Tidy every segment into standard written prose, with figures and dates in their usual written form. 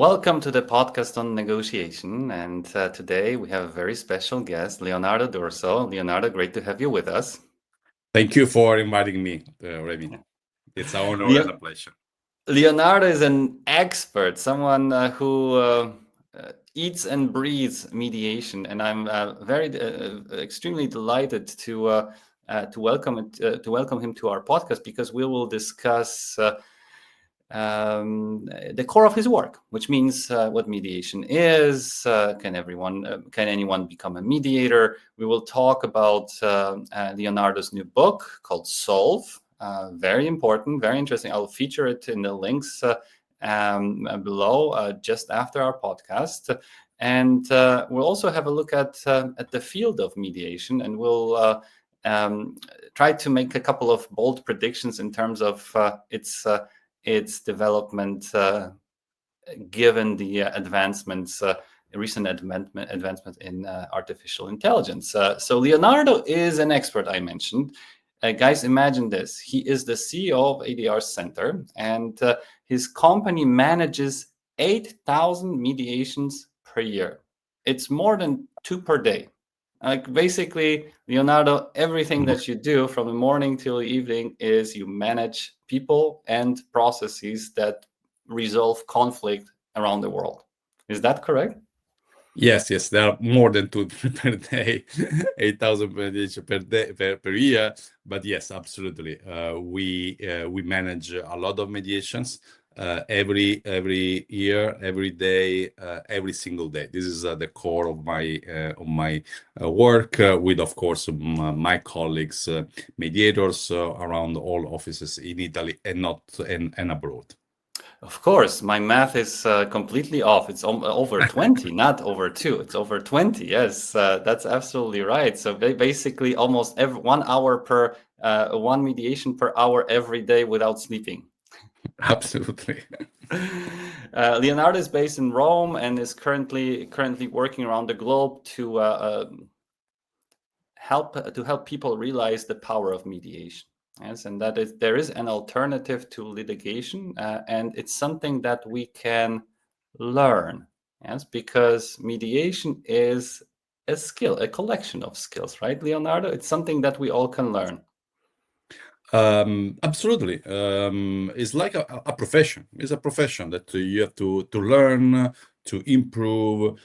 Welcome to the podcast on negotiation. And today we have a very special guest, Leonardo D'Urso. Leonardo, great to have you with us. Thank you for inviting me, Remy. It's an honor and a pleasure. Leonardo is an expert, someone who eats and breathes mediation, and I'm extremely delighted to welcome him to our podcast because we will discuss the core of his work, which means what mediation is. Can anyone become a mediator? We will talk about Leonardo's new book called SOLVE. Very important, very interesting. I'll feature it in the links below just after our podcast. And we'll also have a look at the field of mediation, and we'll try to make a couple of bold predictions in terms of its development, given the recent advancements in artificial intelligence. So Leonardo is an expert, I mentioned. Guys, imagine this. He is the CEO of ADR Center, and his company manages 8,000 mediations per year. It's more than 2 per day. Like basically, Leonardo, everything that you do from the morning till the evening is you manage people and processes that resolve conflict around the world. Is that correct? Yes. There are more than 2 per day, 8,000 per year. But yes, absolutely. We manage a lot of mediations every year, every day, every single day. This is the core of my work with, of course, my colleagues, mediators around all offices in Italy and abroad. Of course, my math is completely off. It's over 20, not over 2. It's over 20. Yes, that's absolutely right. So basically, almost every 1 hour per one mediation per hour every day without sleeping. Absolutely. Leonardo is based in Rome and is currently working around the globe to help people realize the power of mediation. Yes, and there is an alternative to litigation, and it's something that we can learn. Yes, because mediation is a skill, a collection of skills, right, Leonardo? It's something that we all can learn. Absolutely. It's like a profession. It's a profession that you have to learn, to improve.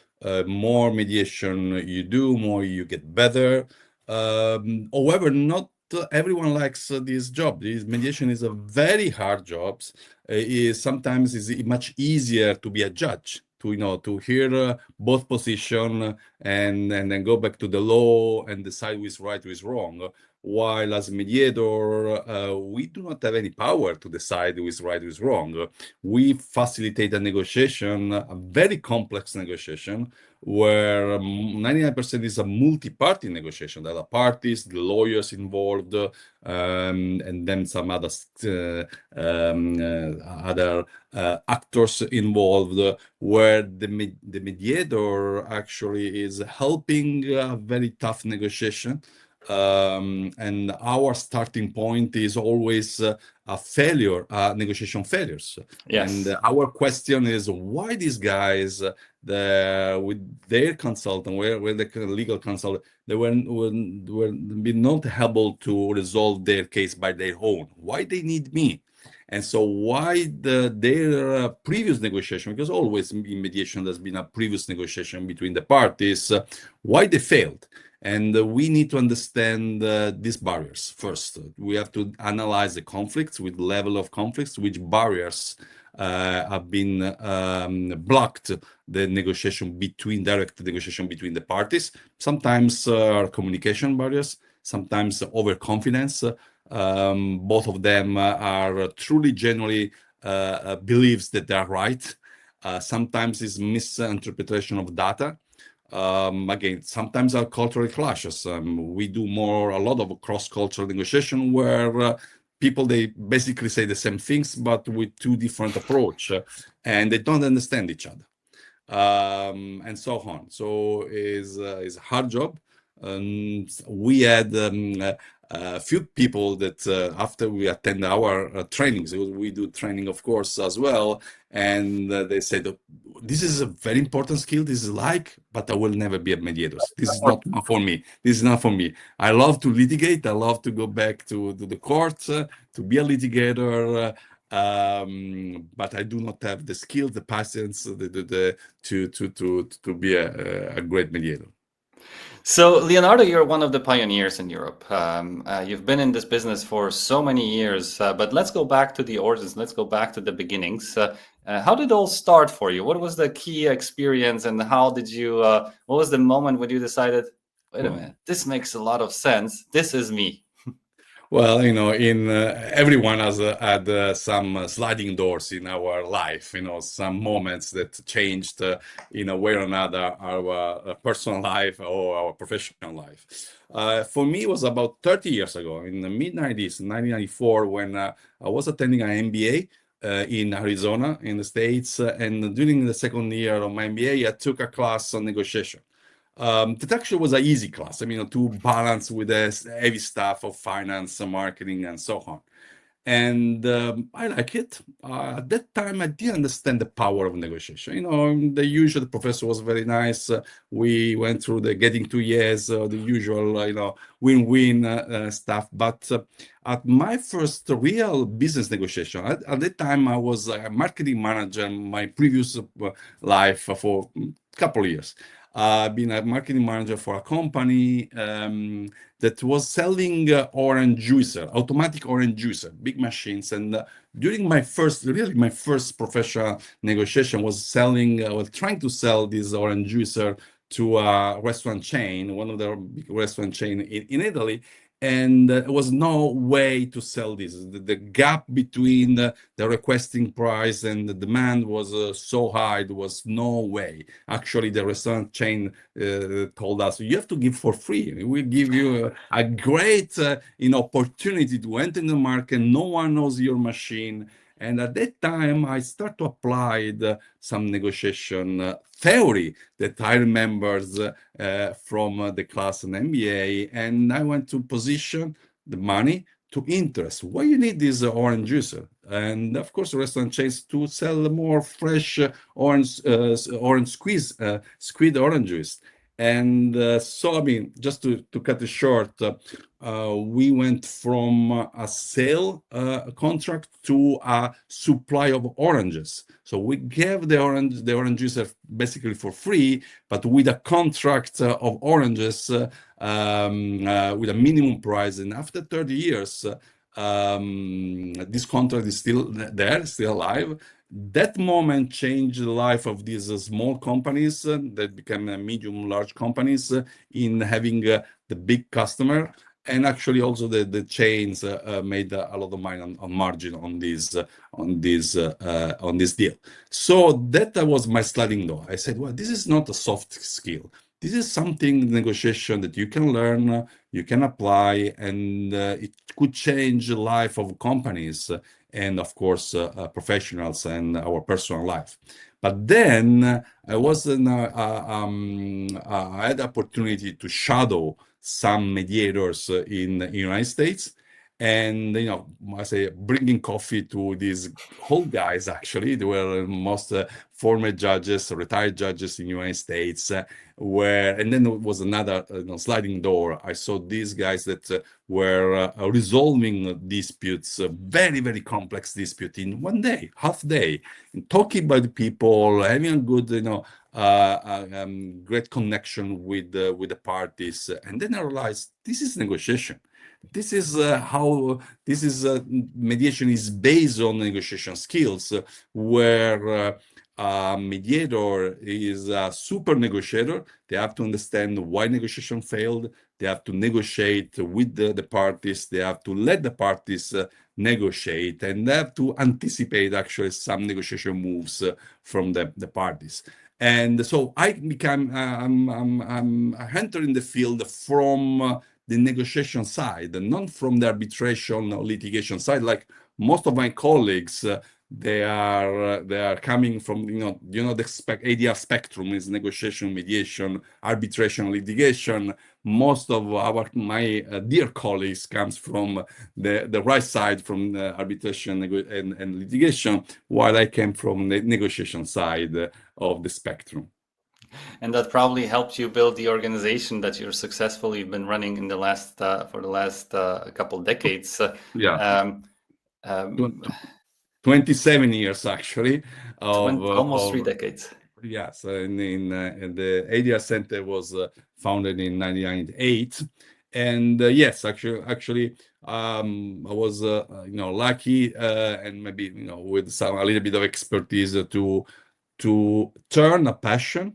More mediation you do, more you get better. However, not everyone likes this job. This mediation is a very hard job. Sometimes it's much easier to be a judge, to hear both position and then go back to the law and decide who is right, who is wrong. While as mediator, we do not have any power to decide who is right, who is wrong. We facilitate a negotiation, a very complex negotiation, where 99% is a multi-party negotiation. There are parties, the lawyers involved, and then some other actors involved, where the mediator actually is helping a very tough negotiation. And our starting point is always a failure, negotiation failures. Yes. And our question is why these guys, with their consultant, with the legal consultant, they were not able to resolve their case by their own. Why they need me? And so why their previous negotiation, because always in mediation there's been a previous negotiation between the parties, why they failed. And we need to understand these barriers first. We have to analyze the conflicts, with level of conflicts, which barriers have been blocked the direct negotiation between the parties. Sometimes communication barriers, sometimes overconfidence. Both of them are truly, genuinely believes that they are right. Sometimes it's misinterpretation of data. Again, sometimes are cultural clashes. We do a lot of cross-cultural negotiation where people, they basically say the same things, but with 2 different approach, and they don't understand each other, and so on. So it's a hard job. We had a few people that after we attend our trainings, we do training, of course, as well, and they said, this is a very important skill. This is but I will never be a mediator. This is not for me. This is not for me. I love to litigate. I love to go back to the courts, to be a litigator. But I do not have the skill, the patience, to be a great mediator. So, Leonardo, you're one of the pioneers in Europe. You've been in this business for so many years, but let's go back to the origins. Let's go back to the beginnings. How did it all start for you? What was the key experience, and how did you? What was the moment when you decided, wait a minute, this makes a lot of sense. This is me. Well, in everyone has had some sliding doors in our life, some moments that changed in a way or another our personal life or our professional life. For me, it was about 30 years ago, in the mid-90s, 1994, when I was attending an MBA in Arizona, in the States. And during the second year of my MBA, I took a class on negotiation. That actually was an easy class, to balance with the heavy stuff of finance and marketing and so on. And I like it. At that time, I didn't understand the power of negotiation. The usual professor was very nice. We went through the getting 2 years, the usual, win-win stuff. But at my first real business negotiation, at that time, I was a marketing manager in my previous life for a couple of years. Been a marketing manager for a company that was selling orange juicer, automatic orange juicer, big machines. And during my first professional negotiation was trying to sell this orange juicer to a restaurant chain, one of the big restaurant chain in Italy. And there was no way to sell this. The gap between the requesting price and the demand was so high, there was no way. Actually, the restaurant chain told us, you have to give for free. We'll give you a great opportunity to enter in the market. No one knows your machine. And at that time, I start to apply some negotiation theory that I remember from the class in MBA. And I went to position the money to interest. Why you need this orange juicer? And of course, restaurant chains to sell more fresh orange squid orange juice. And so, just to cut it short, we went from a sale contract to a supply of oranges. So we gave the orange juice basically for free, but with a contract of oranges with a minimum price. And after 30 years, this contract is still there, still alive. That moment changed the life of these small companies that became medium, large companies in having the big customer. And actually also the chains made a lot of money on margin on this deal. So that was my sliding door. I said, well, this is not a soft skill. This is something, negotiation, that you can learn, you can apply, and it could change the life of companies and, of course, professionals and our personal life. But then I had the opportunity to shadow some mediators in the United States. And, I say, bringing coffee to these old guys, actually, they were most former judges, retired judges in the United States, and then there was another sliding door. I saw these guys that were resolving disputes, very, very complex dispute in one day, half day, talking about people, having a good, great connection with the parties. And then I realized this is negotiation. This is mediation is based on negotiation skills, where mediator is a super negotiator. They have to understand why negotiation failed. They have to negotiate with the parties. They have to let the parties negotiate, and they have to anticipate actually some negotiation moves from the parties. And so I I'm entering the field from the negotiation side, and not from the arbitration or litigation side, like most of my colleagues they are coming from, the ADR spectrum is negotiation, mediation, arbitration, litigation. Most of my dear colleagues comes from the right side, from arbitration and litigation, while I came from the negotiation side of the spectrum. And that probably helped you build the organization that you're successfully been running in the last for the last couple decades. Yeah. 27 years actually almost 3 decades. Yes, and the ADR Center was founded in 1998, and yes, actually, I was lucky and maybe with a little bit of expertise to turn a passion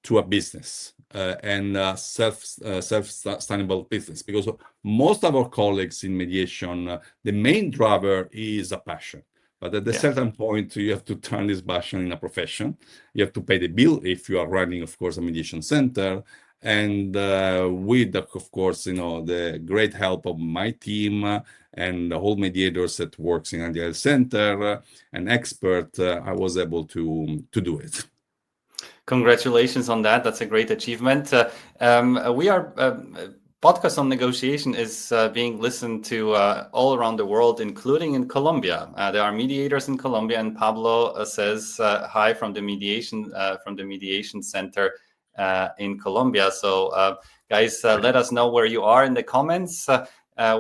to a business and self-sustainable business, because most of our colleagues in mediation, the main driver is a passion. But at a certain point, you have to turn this passion in a profession. You have to pay the bill if you are running, of course, a mediation center. And with, of course, the great help of my team and the whole mediators that works in ADR Center, an expert, I was able to do it. Congratulations on that. That's a great achievement. We are podcast on negotiation is being listened to all around the world, including in Colombia. There are mediators in Colombia, and Pablo says hi from the mediation center in Colombia. So, guys, let us know where you are in the comments.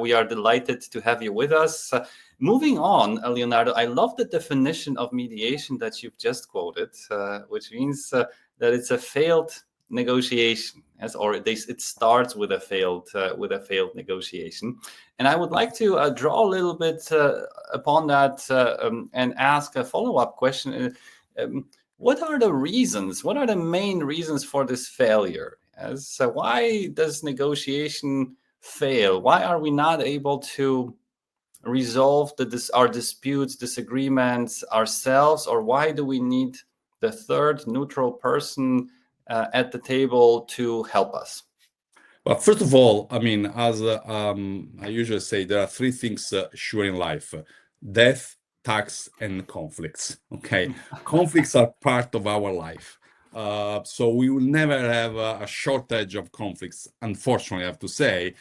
We are delighted to have you with us. Moving on, Leonardo, I love the definition of mediation that you've just quoted, which means that it's a failed negotiation, or it starts with a failed negotiation. And I would like to draw a little bit upon that and ask a follow-up question. What are the reasons? What are the main reasons for this failure? Why does negotiation fail? Why are we not able to resolve our disputes, disagreements ourselves, or why do we need the third neutral person at the table to help us? Well, first of all, I mean, as I usually say, there are three things sure in life: death, tax, and conflicts. Okay, conflicts are part of our life. So we will never have a shortage of conflicts, unfortunately, I have to say,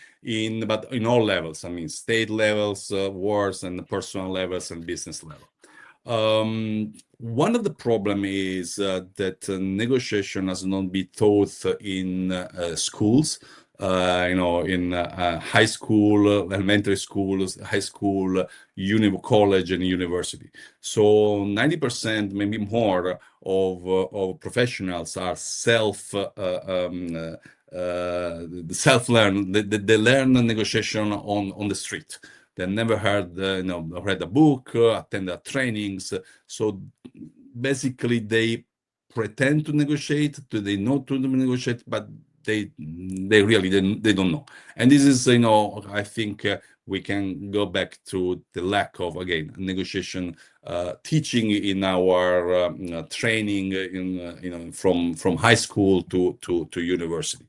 but in all levels. I mean, state levels, wars, and personal levels, and business level. One of the problem is that negotiation has not been taught in schools. In high school, elementary schools, high school, college, and university. So 90%, maybe more, of professionals are self-learn. They learn negotiation on the street. They never heard, read a book, attended trainings. So basically, they pretend to negotiate. They know to negotiate, but they really they don't know. And this is, I think we can go back to the lack of, again, negotiation teaching in our training from high school to university.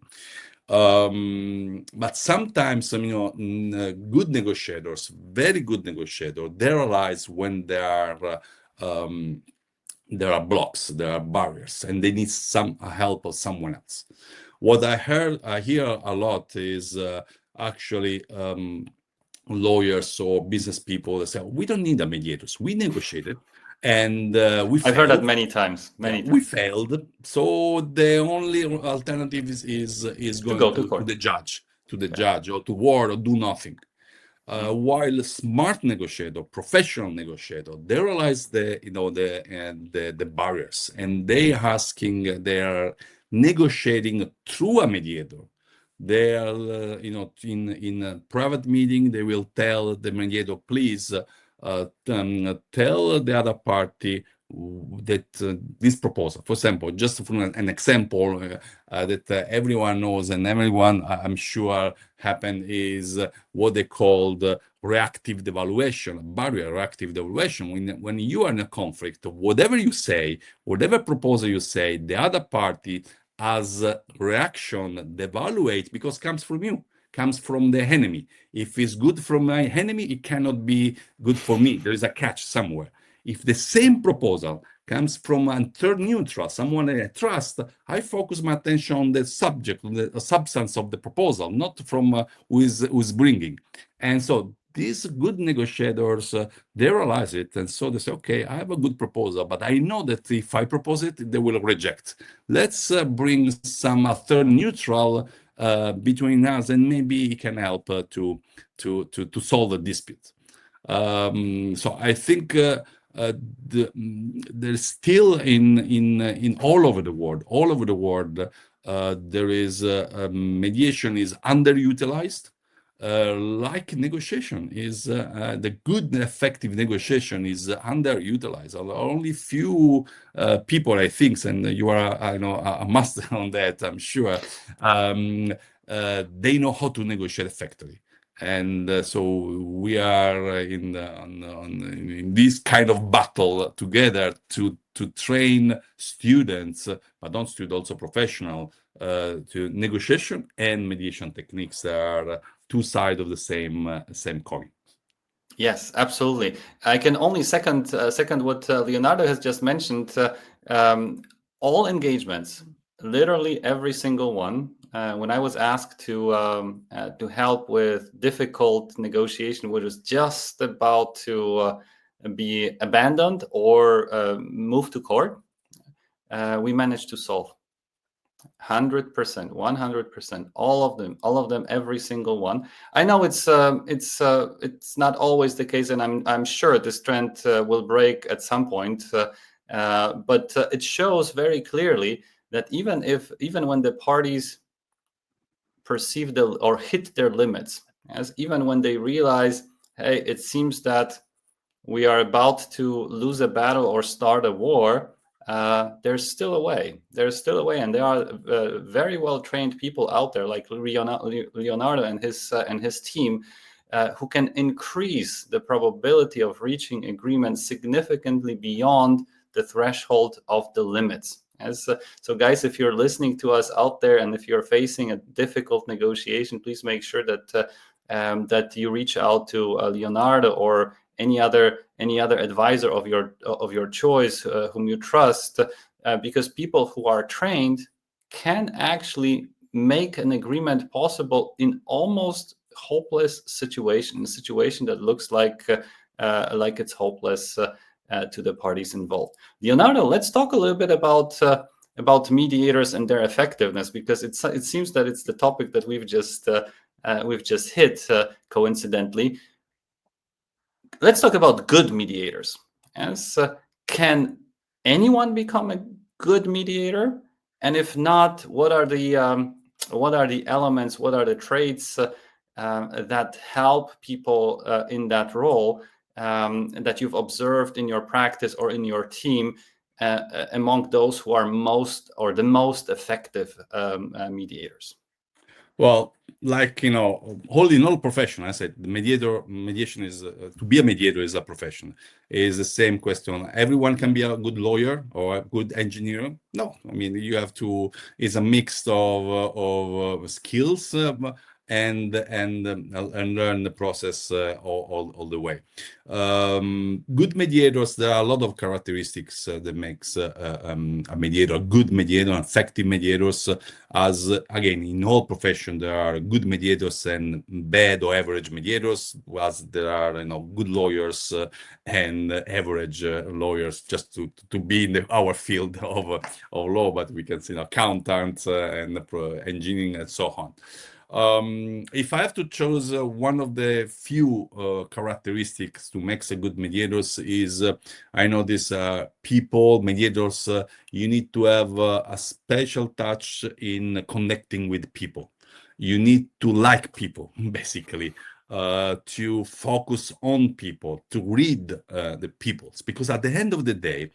But sometimes, good negotiators, very good negotiators, they realize when there are blocks, there are barriers, and they need some help of someone else. What I hear a lot is actually lawyers or business people that say, we don't need a mediators. We negotiated, and we failed. I've heard that many times. We failed. So the only alternative is going to the judge, or to war, or do nothing. While a smart negotiator, professional negotiator, they realize the barriers, and they are negotiating through a mediator. They are, in a private meeting, they will tell the mediator, please tell the other party that this proposal, for example, just from an example that everyone knows and everyone, I'm sure, happened, is what they called reactive devaluation, barrier reactive devaluation. When you are in a conflict, whatever you say, whatever proposal you say, the other party as a reaction devaluate, because comes from you, comes from the enemy. If it's good from my enemy, it cannot be good for me. There is a catch somewhere. If the same proposal comes from a third neutral, someone I trust, I focus my attention on the subject, on the substance of the proposal, not from who's bringing. And so these good negotiators, they realize it, and so they say, okay, I have a good proposal, but I know that if I propose it, they will reject. Let's bring some third neutral between us, and maybe it can help to solve the dispute. So I think there's still in all over the world, there is mediation is underutilized. Like negotiation is the good and effective negotiation is underutilized. Only few people, I think, and you are, I know, a master on that, I'm sure. They know how to negotiate effectively. And so we are in this kind of battle together to train students, but not students, also professional, to negotiation and mediation techniques that are two sides of the same coin. Yes, absolutely. I can only second what Leonardo has just mentioned. All engagements, literally every single one. When I was asked to help with difficult negotiation, which was just about to be abandoned or move to court, we managed to solve 100%, 100%, all of them, every single one. I know it's not always the case, and I'm sure this trend will break at some point. But it shows very clearly that even when the parties perceive or hit their limits, as even when they realize, hey, it seems that we are about to lose a battle or start a war, there's still a way. There's still a way, and there are very well trained people out there, like Leonardo and his team, who can increase the probability of reaching agreement significantly beyond the threshold of the limits. So guys, if you're listening to us out there, and if you're facing a difficult negotiation, please make sure that you reach out to Leonardo or any other advisor of your choice, whom you trust, because people who are trained can actually make an agreement possible in almost hopeless situation, a situation that looks like it's hopeless to the parties involved. Leonardo, let's talk a little bit about mediators and their effectiveness, because it seems that it's the topic that we've just hit coincidentally. Let's talk about good mediators. Yes, can anyone become a good mediator? And if not, what are the elements? What are the traits that help people in that role that you've observed in your practice or in your team among those who are the most effective mediators? Well, like, all in all profession, I said, mediation is, to be a mediator is a profession. Is the same question. Everyone can be a good lawyer or a good engineer. No, I mean, you have to, it's a mix of skills, and learn the process all the way. Good mediators, there are a lot of characteristics that makes a mediator a good mediator, effective mediators. As again, in all profession, there are good mediators and bad or average mediators, as there are good lawyers and average lawyers, just to be in our field of law, but we can see accountants and engineering and so on. If I have to choose one of the few characteristics to make a good mediators is, I know this people, mediators, you need to have a special touch in connecting with people. You need to like people, basically. To focus on people, to read the peoples, because at the end of the day,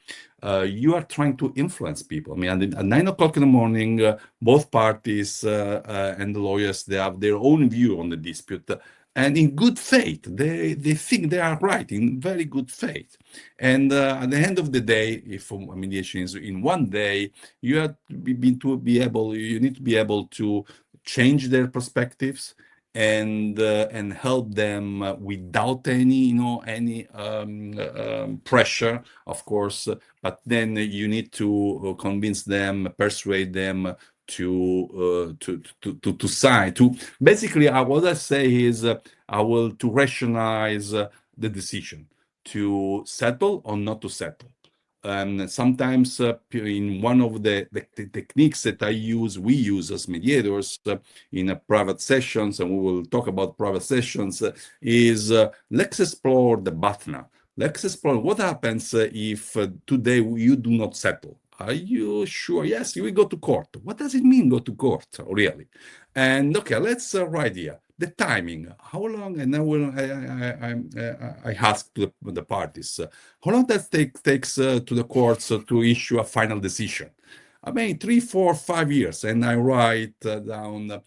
you are trying to influence people. I mean, at 9 o'clock in the morning, both parties and the lawyers, they have their own view on the dispute. And in good faith, they think they are right, in very good faith. And at the end of the day, if a mediation is in one day, you need to be able to change their perspectives and help them without any pressure, of course. But then you need to convince them, persuade them to sign. To basically, what I say is, I will to rationalize the decision to settle or not to settle. Sometimes in one of the techniques that we use as mediators in private sessions, and we will talk about private sessions, is let's explore the BATNA. Let's explore what happens if today you do not settle. Are you sure? Yes, you will go to court. What does it mean, go to court, really? And okay, let's write here the timing. How long? And I ask the parties, how long that takes to the courts to issue a final decision? I mean, 3, 4, 5 years, and I write down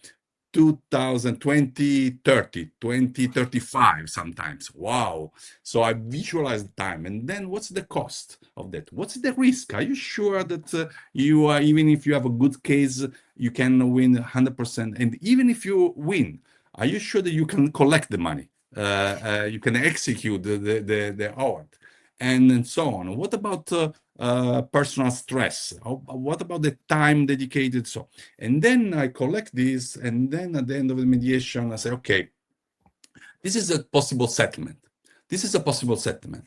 2020, 30, 2035 sometimes. Wow. So I visualize the time. And then what's the cost of that? What's the risk? Are you sure that you are, even if you have a good case, you can win 100%? And even if you win, are you sure that you can collect the money? You can execute the award? And so on. What about personal stress? What about the time dedicated? So, and then I collect this, and then at the end of the mediation, I say, okay, this is a possible settlement. This is a possible settlement.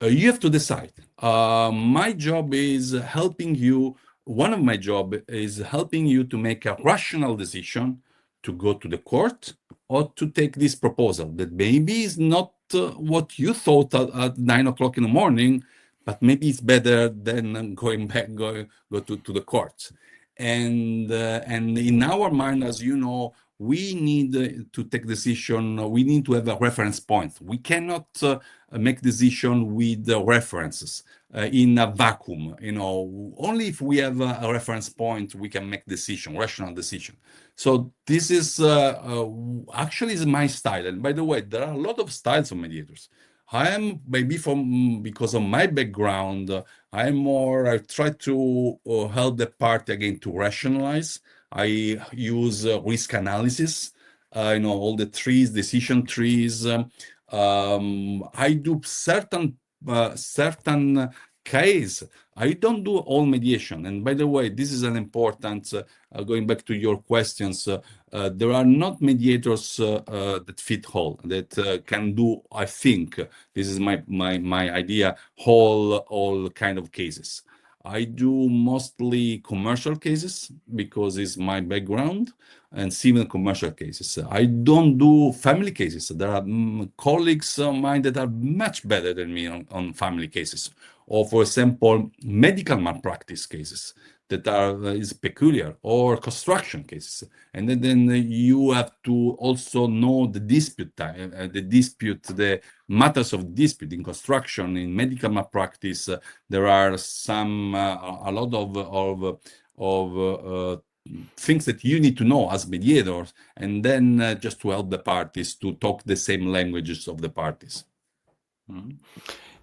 You have to decide. My job is helping you. One of my job is helping you to make a rational decision to go to the court or to take this proposal that maybe is not what you thought at 9 o'clock in the morning, but maybe it's better than going back, go to the courts. And in our mind, as you know, we need to take decision. We need to have a reference point. We cannot make decision with references in a vacuum. Only if we have a reference point, we can make decision, rational decision. So this is actually is my style. And by the way, there are a lot of styles of mediators. I am maybe because of my background, I try to help the party again to rationalize. I use risk analysis, all the trees, decision trees. I do certain case. I don't do all mediation. And by the way, this is an important, going back to your questions, there are not mediators that fit all, that can do, I think, this is my idea, all kind of cases. I do mostly commercial cases because it's my background, and civil commercial cases. I don't do family cases. There are colleagues of mine that are much better than me on family cases. Or, for example, medical malpractice cases that is peculiar, or construction cases. And then you have to also know the dispute time, the matters of dispute in construction, in medical malpractice. There are a lot of things that you need to know as mediators, and then just to help the parties to talk the same languages of the parties. Mm-hmm.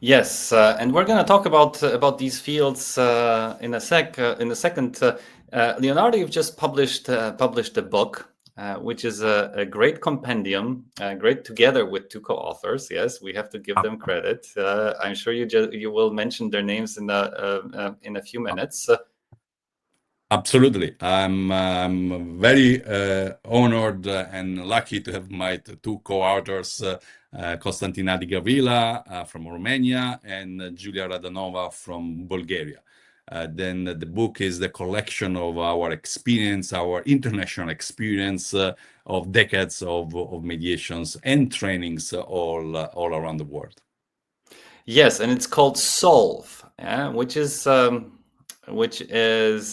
Yes, and we're going to talk about these fields in a second. Leonardo, you've just published a book, which is a great compendium, great together with two co-authors. Yes, we have to give them credit. I'm sure you will mention their names in a few minutes. Absolutely. I'm very honored and lucky to have my two co-authors, Constantina Di Gavila from Romania and Julia Radanova from Bulgaria. Then the book is the collection of our experience, our international experience of decades of mediations and trainings all around the world. Yes, and it's called SOLVE, which is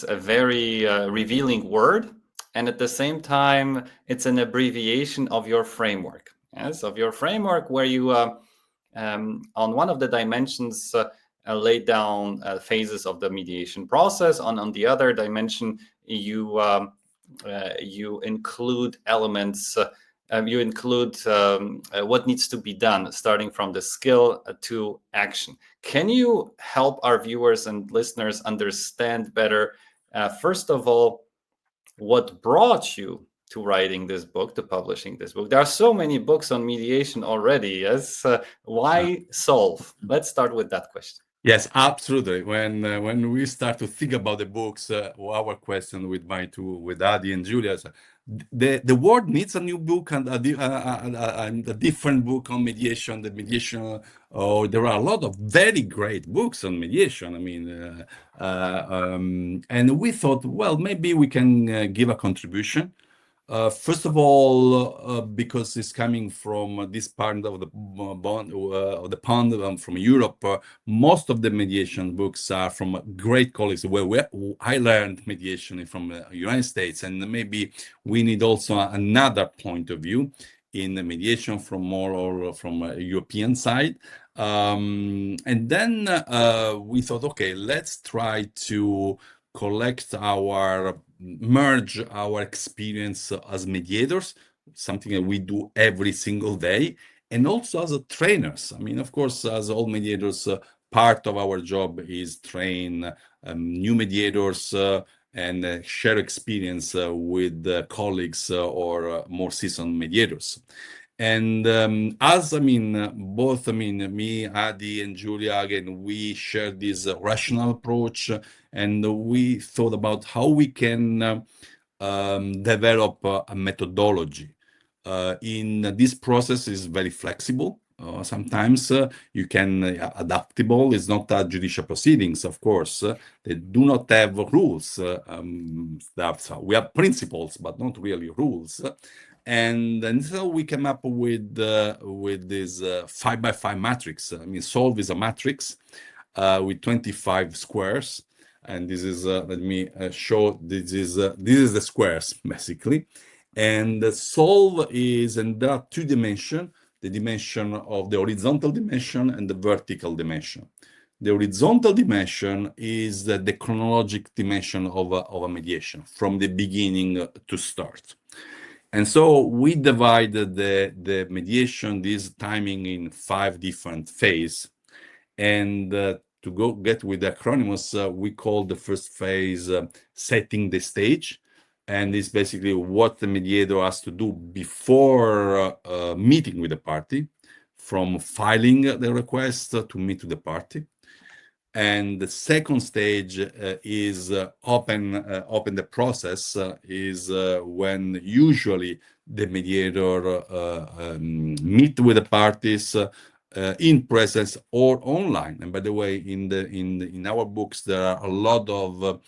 a very revealing word, and at the same time, it's an abbreviation of your framework. Yes, of your framework, where you, on one of the dimensions, lay down phases of the mediation process. On the other dimension, you include elements. You include what needs to be done, starting from the skill to action. Can you help our viewers and listeners understand better, first of all, what brought you to writing this book, to publishing this book? There are so many books on mediation already. Yes, why Solve? Let's start with that question. Yes, absolutely. When we start to think about the books, our question with Adi and Julia, is, the world needs a new book and a different book on mediation. The mediation, there are a lot of very great books on mediation. I mean, and we thought, well, maybe we can give a contribution. First of all, because it's coming from this part of the pond from Europe, most of the mediation books are from great colleagues where I learned mediation from the United States, and maybe we need also another point of view in the mediation from more or from a European side. And then we thought, okay, let's try to merge our experience as mediators, something that we do every single day, and also as trainers. I mean, of course, as all mediators, part of our job is train new mediators and share experience with colleagues or more seasoned mediators. And me, Adi, and Julia, again, we share this rational approach, and we thought about how we can develop a methodology. In this process is very flexible. Sometimes you can adaptable. It's not judicial proceedings, of course. They do not have rules. We have principles, but not really rules. And so we came up with this 5x5 matrix. I mean, Solve is a matrix with 25 squares, and this is let me show. This is the squares basically, and the Solve is, and there are two dimensions: the dimension of the horizontal dimension and the vertical dimension. The horizontal dimension is the chronologic dimension of a mediation from the beginning to start. And so we divided the mediation, this timing, in 5 different phases. And to go get with the acronyms, we call the first phase setting the stage. And it's basically what the mediator has to do before meeting with the party, from filing the request to meet with the party. And the second stage is open the process, is when usually the mediator meet with the parties in presence or online. And by the way, in our books there are a lot of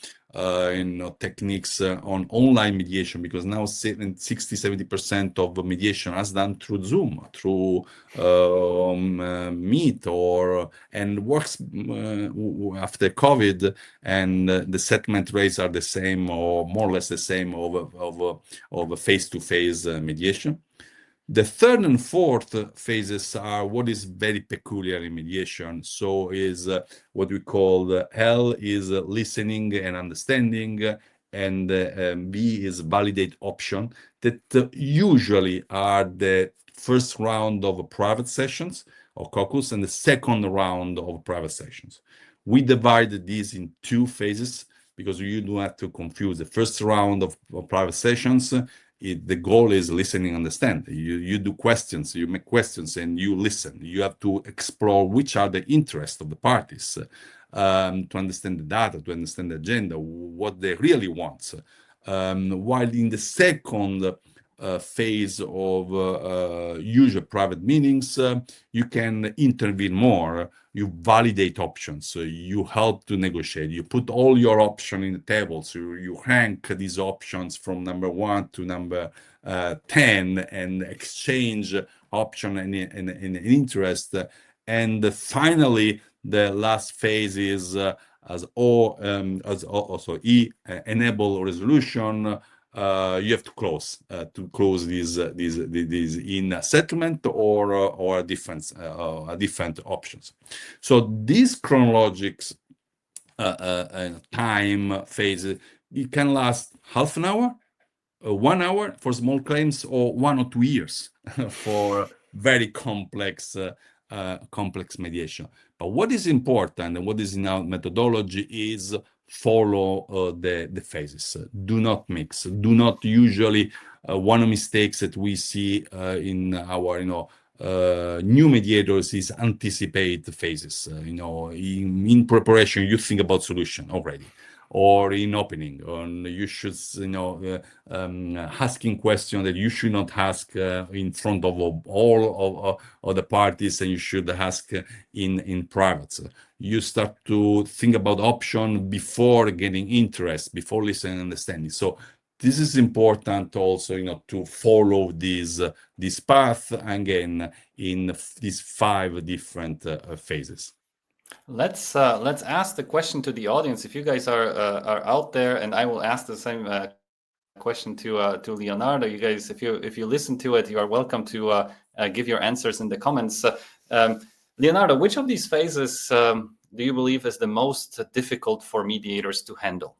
techniques on online mediation, because now 60-70% of mediation is done through Zoom, through Meet, and works after COVID, and the settlement rates are the same or more or less the same of a face-to-face mediation. The third and fourth phases are what is very peculiar in mediation. So is what we call L is listening and understanding, and B is validate option, that usually are the first round of private sessions or caucus and the second round of private sessions. We divided these in 2 phases because you don't have to confuse the first round of private sessions. The goal is listening, understand. You do questions, you make questions, and you listen. You have to explore which are the interests of the parties, to understand the data, to understand the agenda, what they really want. While in the second phase of usual private meetings, you can intervene more. You validate options, so you help to negotiate. You put all your options in the table, so you rank these options from number 1 to number 10 and exchange option and interest. And finally, the last phase is also enable resolution. You have to close these in a settlement or different options. So these chronologics time phase, it can last half an hour, 1 hour for small claims, or 1 or 2 years for very complex mediation. But what is important and what is in our methodology is follow the phases. Do not mix. Do not usually one of the mistakes that we see in our new mediators is anticipate the phases. In preparation, you think about solution already, or in opening, or you should asking question that you should not ask in front of all of the parties, and you should ask in private. You start to think about option before getting interest, before listening and understanding. So this is important also, to follow this path again in these 5 different phases. Let's ask the question to the audience. If you guys are out there, and I will ask the same question to Leonardo. You guys, if you listen to it, you are welcome to give your answers in the comments. Leonardo, which of these phases do you believe is the most difficult for mediators to handle?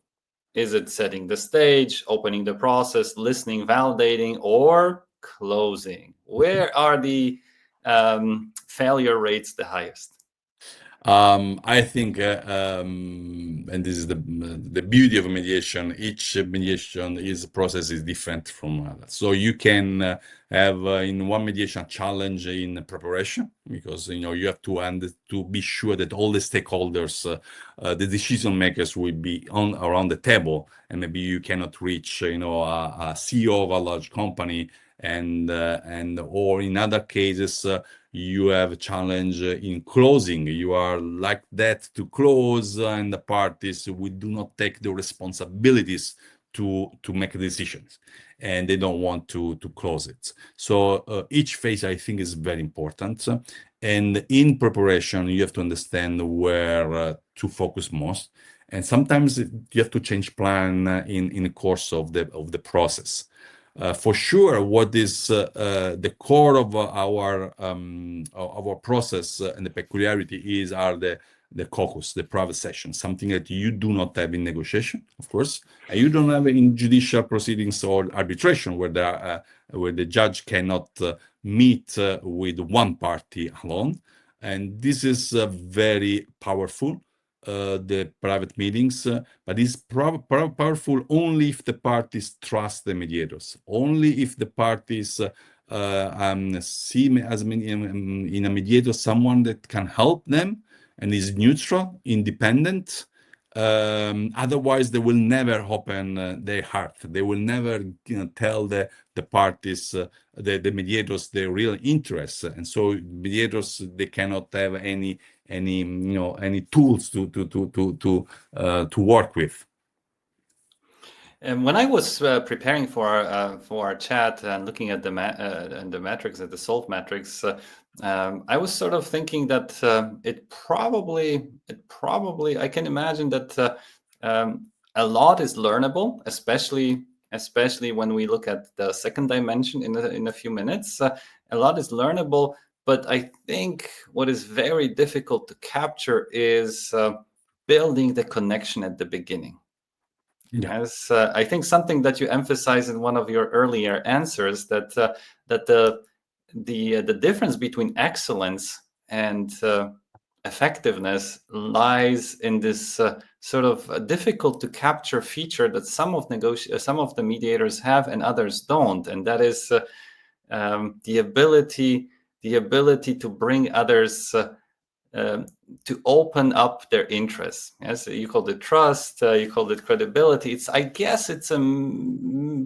Is it setting the stage, opening the process, listening, validating, or closing? Where are the failure rates the highest? I think, and this is the beauty of mediation. Each mediation process is different from others. So you can have in one mediation challenge in preparation, because you have to be sure that all the stakeholders, the decision makers, will be around the table, and maybe you cannot reach a CEO of a large company, and or in other cases. You have a challenge in closing. You are like that to close, and the parties we do not take the responsibilities to make decisions, and they don't want to close it. So each phase, I think, is very important. And in preparation, you have to understand where to focus most. And sometimes you have to change plan in the course of the process. For sure, what is the core of our process and the peculiarity are the caucus, the private session, something that you do not have in negotiation, of course, and you don't have in judicial proceedings or arbitration, where the judge cannot meet with one party alone. And this is very powerful. The private meetings, but it's powerful only if the parties trust the mediators, only if the parties see as in a mediator someone that can help them and is neutral, independent. Otherwise, they will never open their heart. They will never tell the parties, the mediators, their real interests. And so mediators, they cannot have any tools to work with. And when I was preparing for our chat and looking at the matrix, at the SOLVE matrix, I was sort of thinking that it probably I can imagine that a lot is learnable, especially when we look at the second dimension in a few minutes. A lot is learnable, but I think what is very difficult to capture is building the connection at the beginning. Yeah. As I think something that you emphasize in one of your earlier answers, that the difference between excellence and effectiveness lies in this sort of difficult to capture feature that some of the mediators have and others don't, and that is the ability to bring others to open up their interests. Yes, you called it trust, you called it credibility. I guess it's a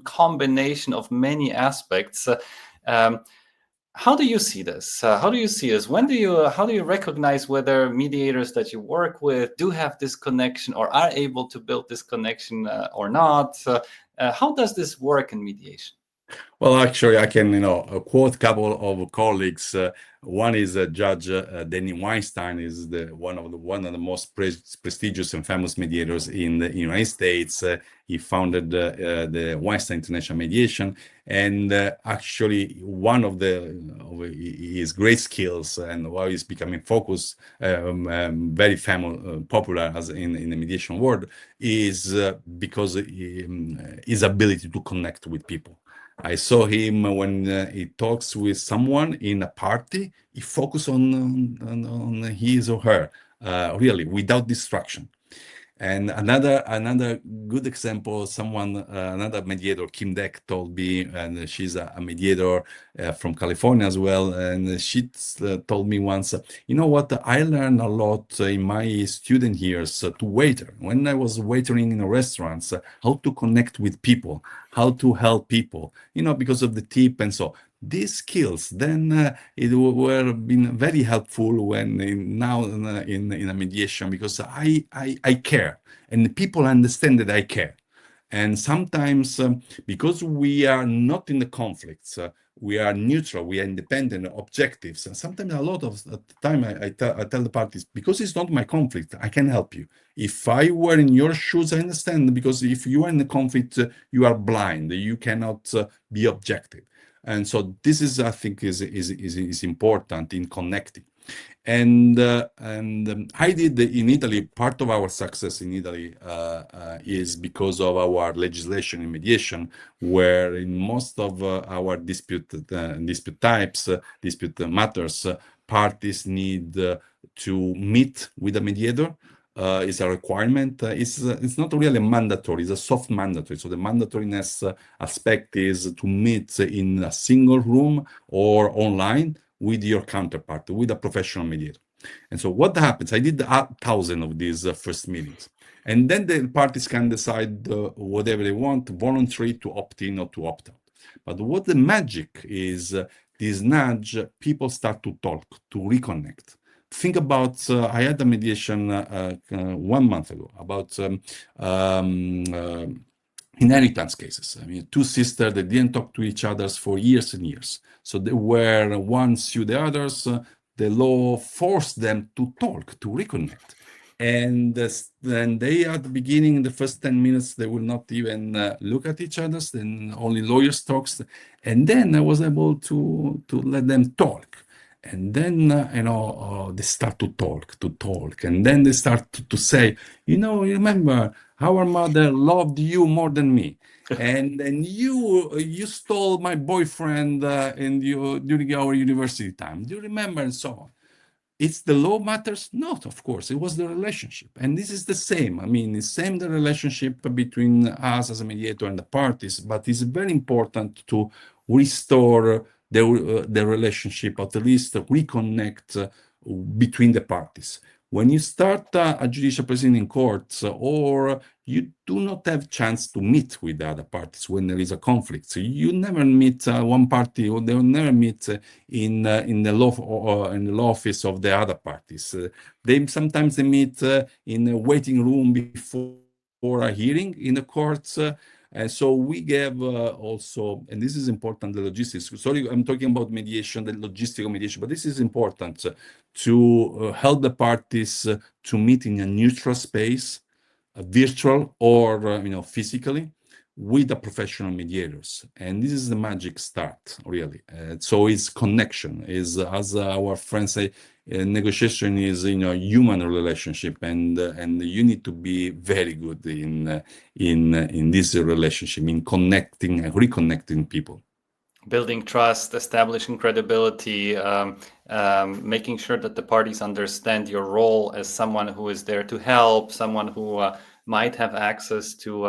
combination of many aspects. How do you see this? How do you see this? How do you recognize whether mediators that you work with do have this connection or are able to build this connection or not? How does this work in mediation? Well, actually, I can quote a couple of colleagues. One is Judge Danny Weinstein, is one of the most prestigious and famous mediators in the United States. He founded the Weinstein International Mediation, and actually one of his great skills and why he's becoming very famous, popular as in the mediation world, is because his ability to connect with people. I saw him when he talks with someone in a party. He focuses on his or her, really, without distraction. And another good example, another mediator, Kim Deck, told me, and she's a mediator from California as well, and she told me once, you know what, I learned a lot in my student years to waiter. When I was waitering in restaurants, how to connect with people, how to help people, because of the tip and so. These skills then were been very helpful when now in a mediation, because I care and people understand that I care. And sometimes because we are not in the conflicts, we are neutral, we are independent, objectives. And sometimes a lot of the time I tell the parties, because it's not my conflict, I can help you. If I were in your shoes, I understand, because if you are in the conflict, you are blind, you cannot be objective. And so this is, I think, is important in connecting. And I did in Italy. Part of our success in Italy is because of our legislation in mediation, where in most of our dispute types, dispute matters, parties need to meet with a mediator. Is a requirement. It's not really mandatory. It's a soft mandatory. So the mandatoriness aspect is to meet in a single room or online with your counterpart, with a professional mediator. And so what happens? I did 1,000 of these first meetings. And then the parties can decide whatever they want, voluntary, to opt in or to opt out. But what the magic is, this nudge, people start to talk, to reconnect. Think about, I had a mediation 1 month ago about inheritance cases. I mean, two sisters that didn't talk to each other for years and years. So they were, one sued the others. The law forced them to talk, to reconnect. And then they, at the beginning, in the first 10 minutes, they will not even look at each other. Then only lawyers talks. And then I was able to let them talk. And then, they start to talk. And then they start to say, you remember, our mother loved you more than me. And then you stole my boyfriend during our university time. Do you remember? And so on. It's the law matters? Not, of course. It was the relationship. And this is the same. I mean, it's same the relationship between us as a mediator and the parties, but it's very important to restore the relationship, at least reconnect between the parties. When you start a judicial proceeding in courts, or you do not have chance to meet with the other parties when there is a conflict. So you never meet one party, or they will never meet in the law office of the other parties. They sometimes meet in a waiting room before a hearing in the courts. And so we gave also, and this is important, the logistics. Sorry, I'm talking about mediation, the logistical mediation, but this is important to help the parties to meet in a neutral space, virtual or physically, with the professional mediators. And this is the magic start, really. So it's connection, is, as our friends say, negotiation is human relationship, and you need to be very good in this relationship, in connecting and reconnecting people. Building trust, establishing credibility, making sure that the parties understand your role as someone who is there to help, someone who might have access to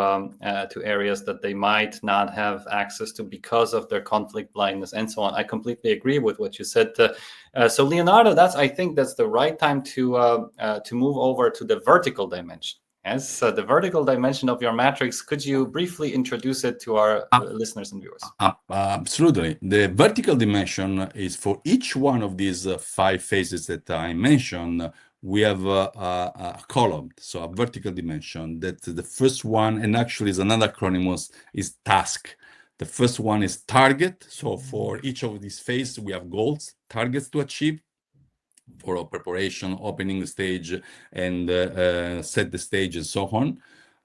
areas that they might not have access to because of their conflict blindness, and so on. I completely agree with what you said. So Leonardo, I think that's the right time to move over to the vertical dimension. Yes, the vertical dimension of your matrix. Could you briefly introduce it to our listeners and viewers? Absolutely. The vertical dimension is, for each one of these 5 phases that I mentioned, we have a column, so a vertical dimension. That the first one, and actually is another acronym, is task. The first one is target. So for each of these phases, we have goals, targets to achieve for our preparation, opening the stage, and set the stage, and so on.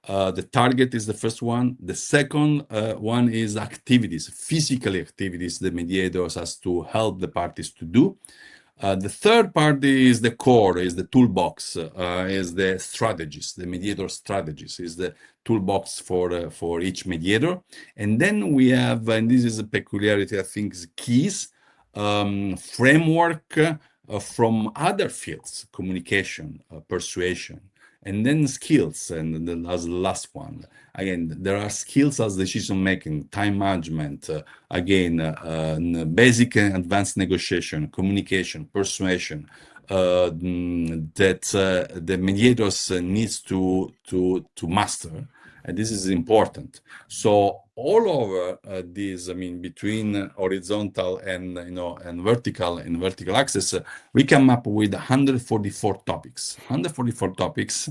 The target is the first one. The second one is activities, physical activities the mediators has to help the parties to do. The third part is the core, is the toolbox, is the strategies, the mediator strategies, is the toolbox for each mediator. And then we have, and this is a peculiarity, I think, is keys, framework from other fields, communication, persuasion. And then skills, and then as the last one. Again, there are skills as decision making, time management, basic and advanced negotiation, communication, persuasion, that the mediators needs to master, and this is important. So all over this, I mean, between horizontal and and vertical axis, we come up with 144 topics. 144 topics.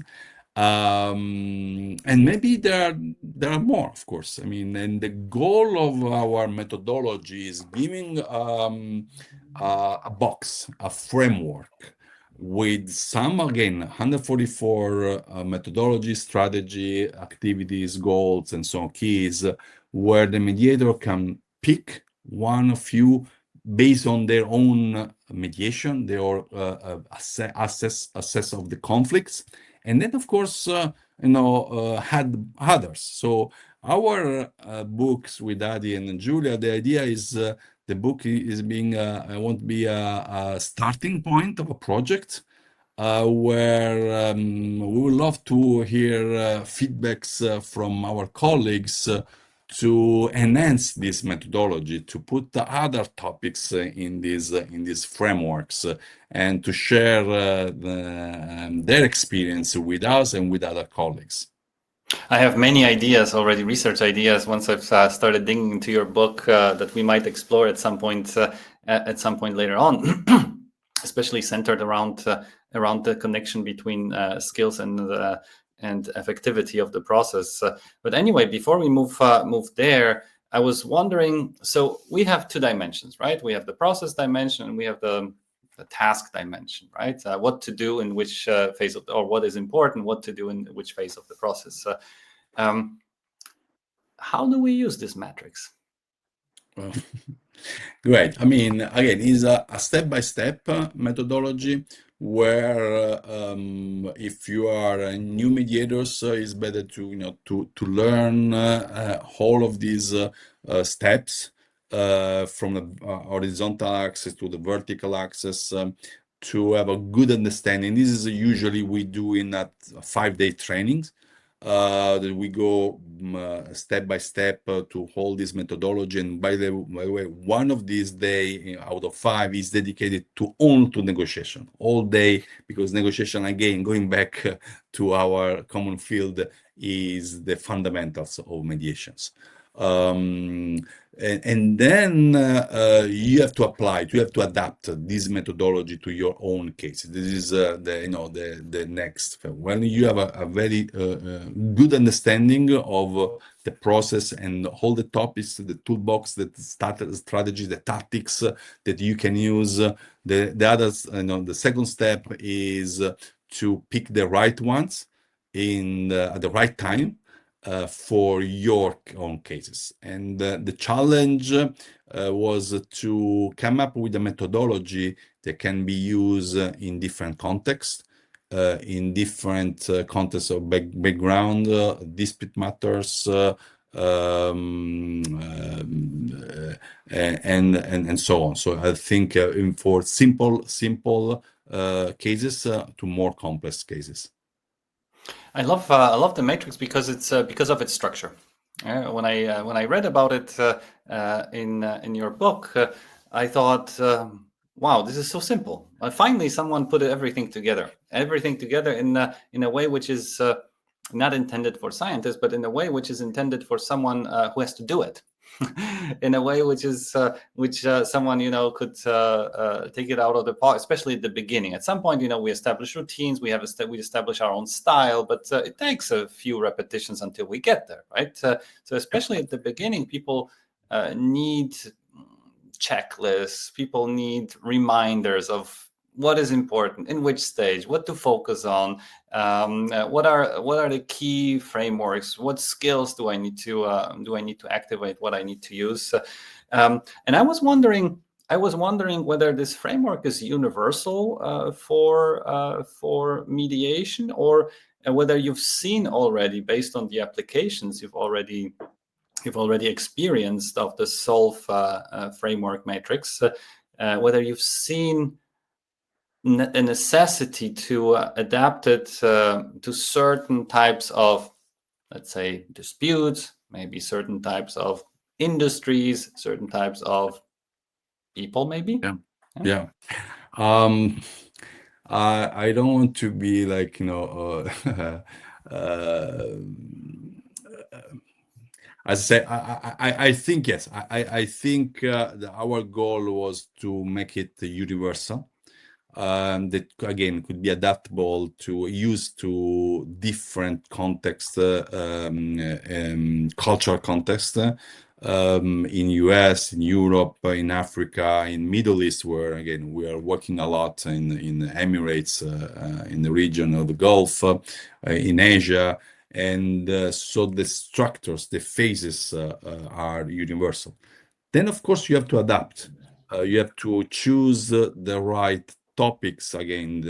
And maybe there are more, of course. I mean, and the goal of our methodology is giving a box, a framework with some, again, 144 methodology, strategy, activities, goals, and so on, keys, where the mediator can pick one of few based on their own mediation, their assess of the conflicts, and then, of course, had others. So our books with Adi and Julia, the idea is the book is being won't be a starting point of a project where we would love to hear feedbacks from our colleagues to enhance this methodology, to put the other topics in these frameworks, and to share their experience with us and with other colleagues. I have many ideas already, research ideas. Once I've started digging into your book, that we might explore at some point later on, especially centered around the connection between skills and effectivity of the process. But anyway, before we move there, I was wondering. So we have two dimensions, right? We have the process dimension, and we have the task dimension, right? What to do in which phase of, or what is important, what to do in which phase of the process. How do we use this matrix? Well, great. I mean, again, it's a step-by-step methodology where if you are a new mediator, so it's better to to learn all of these steps from the horizontal axis to the vertical axis, to have a good understanding. This is usually we do in that 5-day trainings. That we go step by step to hold this methodology. And by the way, one of these days out of 5 is dedicated to negotiation all day, because negotiation, again, going back to our common field, is the fundamentals of mediations. And then you have to adapt this methodology to your own case. This is the next. When you have a very good understanding of the process and all the topics, the toolbox, the strategies, the tactics that you can use, the others, the second step is to pick the right ones at the right time. For your own cases. And the challenge was to come up with a methodology that can be used in different contexts, in different contexts of background, dispute matters, and so on. So I think for simple cases to more complex cases. I love the matrix because it's because of its structure. When I read about it in your book, I thought, wow, this is so simple. Finally, someone put everything together in a way which is not intended for scientists, but in a way which is intended for someone who has to do it. In a way which is someone could take it out of the park, especially at the beginning. At some point, we establish routines, we establish our own style, but it takes a few repetitions until we get there, right? So especially at the beginning, people need checklists. People need reminders of what is important, in which stage, what to focus on, what are the key frameworks, what skills do I need to activate, what I need to use, and I was wondering whether this framework is universal for mediation, or whether you've seen already, based on the applications you've already experienced of the SOLVE framework matrix, whether you've seen a necessity to adapt it to certain types of, let's say, disputes, maybe certain types of industries, certain types of people, maybe? Yeah. I don't want to be like, as I say, I think yes. I think our goal was to make it universal. That again could be adaptable to use to different context, cultural context, in US, in Europe, in Africa, in Middle East, where again we are working a lot in Emirates, in the region of the Gulf, in Asia, and so the structures, the phases are universal. Then of course you have to adapt. You have to choose the right topics again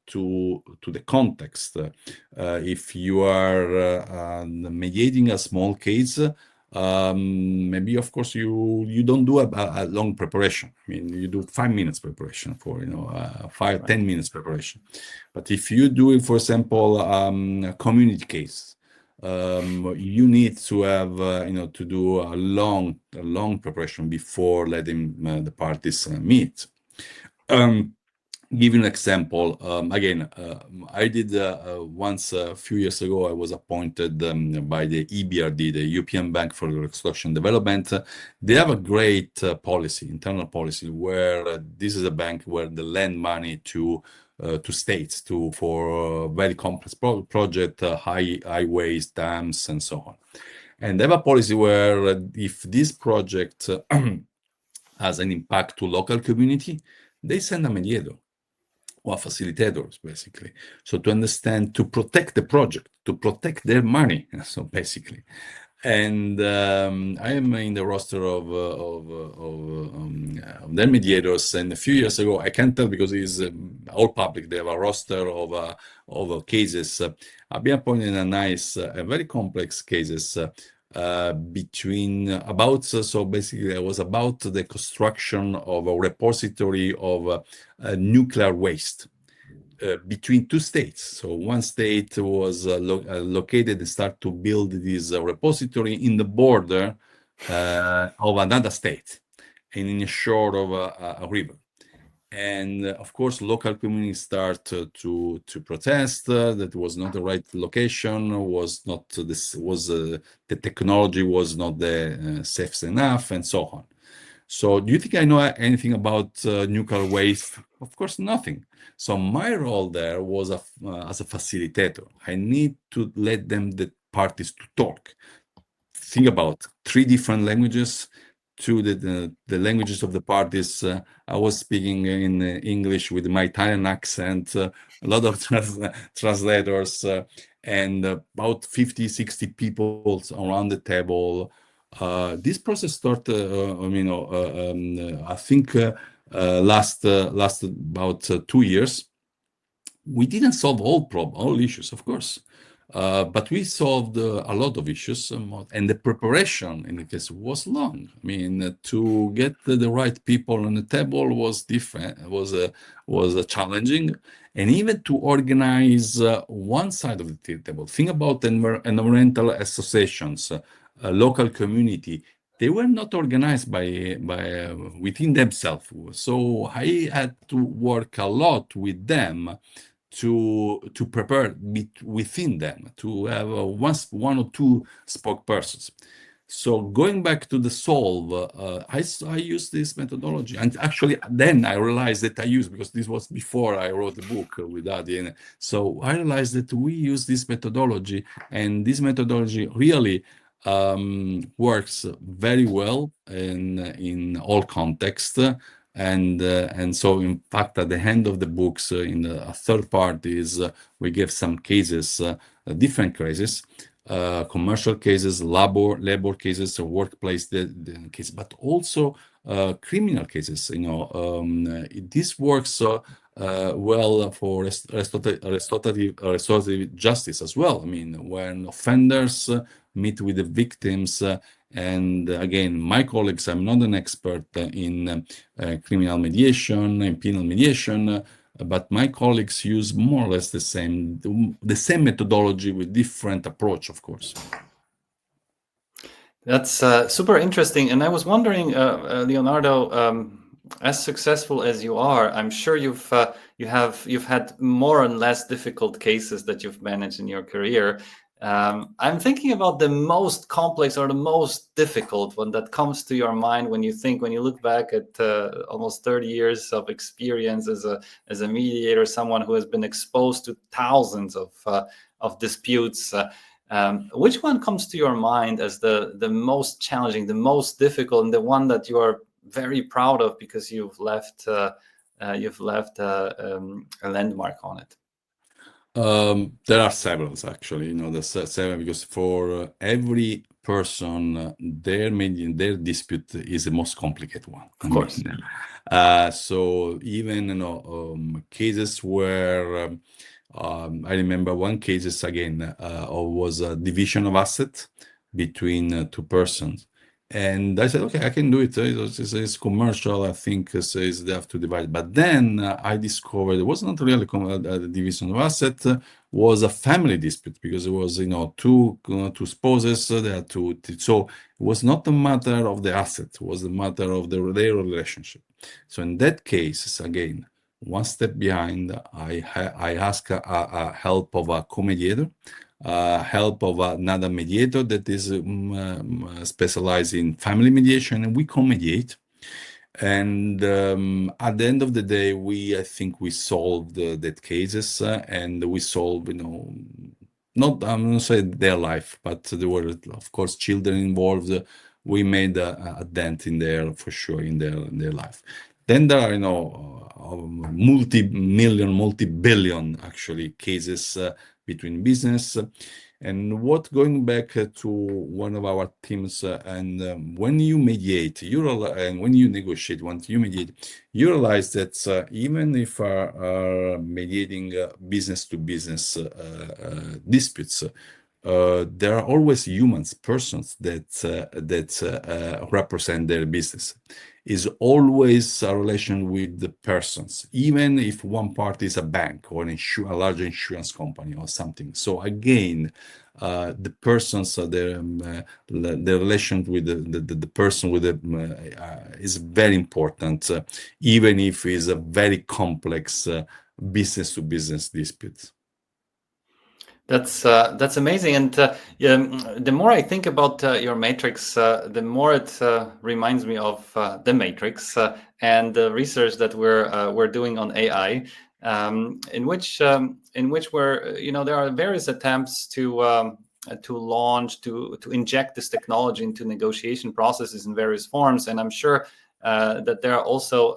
to the context. If you are mediating a small case, maybe of course you don't do a long preparation. I mean, you do 5 minutes preparation for 5-10 minutes preparation. But if you do it, for example, a community case, you need to have to do a long preparation before letting the parties meet. Give you an example. Again, I did once a few years ago. I was appointed by the EBRD, the European Bank for Reconstruction and Development. They have a great policy, internal policy, where this is a bank where they lend money to states for very complex project, highways, dams, and so on. And they have a policy where if this project has an impact to local community, they send a mediator or facilitators, basically. So to understand, to protect the project, to protect their money, so basically. And I am in the roster of their mediators. And a few years ago, I can't tell because it's all public. They have a roster of cases. I've been appointed in a very complex cases so basically it was about the construction of a repository of nuclear waste between two states. So one state was located and started to build this repository in the border of another state and in the shore of a river. And of course, local communities start to protest that was not the right location, the technology was not the safe enough, and so on. So do you think I know anything about nuclear waste? Of course, nothing. So my role there was as a facilitator. I need to let the parties to talk. Think about 3 different languages, the languages of the parties. I was speaking in English with my Italian accent, a lot of translators, and about 50, 60 people around the table. This process started, I think lasted about 2 years. We didn't solve all issues, of course. But we solved a lot of issues, and the preparation in the case was long. I mean, to get the right people on the table was different, was challenging, and even to organize one side of the table. Think about environmental associations, local community. They were not organized by within themselves. So I had to work a lot with them to prepare within them, to have one or two spokespersons. So going back to the solve, I use this methodology, and actually then I realized that I used, because this was before I wrote the book with Adi. So I realized that we use this methodology, and this methodology really works very well in all contexts. And so, in fact, at the end of the books, in the third part is we give some cases, different cases, commercial cases, labor cases, or workplace cases, but also criminal cases. This works well for restorative justice as well. I mean, when offenders meet with the victims. And again, my colleagues, I'm not an expert in criminal mediation and penal mediation, but my colleagues use more or less the same methodology with different approach, of course. That's super interesting. And I was wondering, Leonardo, as successful as you are, I'm sure you've had more and less difficult cases that you've managed in your career. I'm thinking about the most complex or the most difficult one that comes to your mind when you look back at almost 30 years of experience as a mediator, someone who has been exposed to thousands of disputes. Which one comes to your mind as the most challenging, the most difficult, and the one that you are very proud of because you've left a landmark on it? There are several actually. There's several because for every person, their dispute is the most complicated one. Of course. So even cases where I remember one case again was a division of asset between two persons. And I said, okay, I can do it. It's commercial. I think says they have to divide. But then I discovered it was not really a division of asset. Was a family dispute because it was two spouses. There are two. So it was not a matter of the asset. It was a matter of their relationship. So in that case, again, one step behind, I ask help of a co-mediator. Help of another mediator that is specialized in family mediation, and we co-mediate. And at the end of the day, I think we solved that cases, and we solved, not I'm not saying their life, but there were of course children involved. We made a dent in there for sure in their life. Then there are multi-million, multi-billion actually cases between business. And going back to one of our teams, and when you mediate, and when you negotiate, once you mediate, you realize that even if are mediating business-to-business disputes, there are always persons that represent their business. Is always a relation with the persons, even if one party is a bank or a large insurance company or something. So again, the persons, the relation with the person with is very important, even if it's a very complex business-to-business dispute. That's amazing, and the more I think about your matrix, the more it reminds me of the Matrix and the research that we're doing on AI, in which there are various attempts to launch to inject this technology into negotiation processes in various forms, and I'm sure that there are also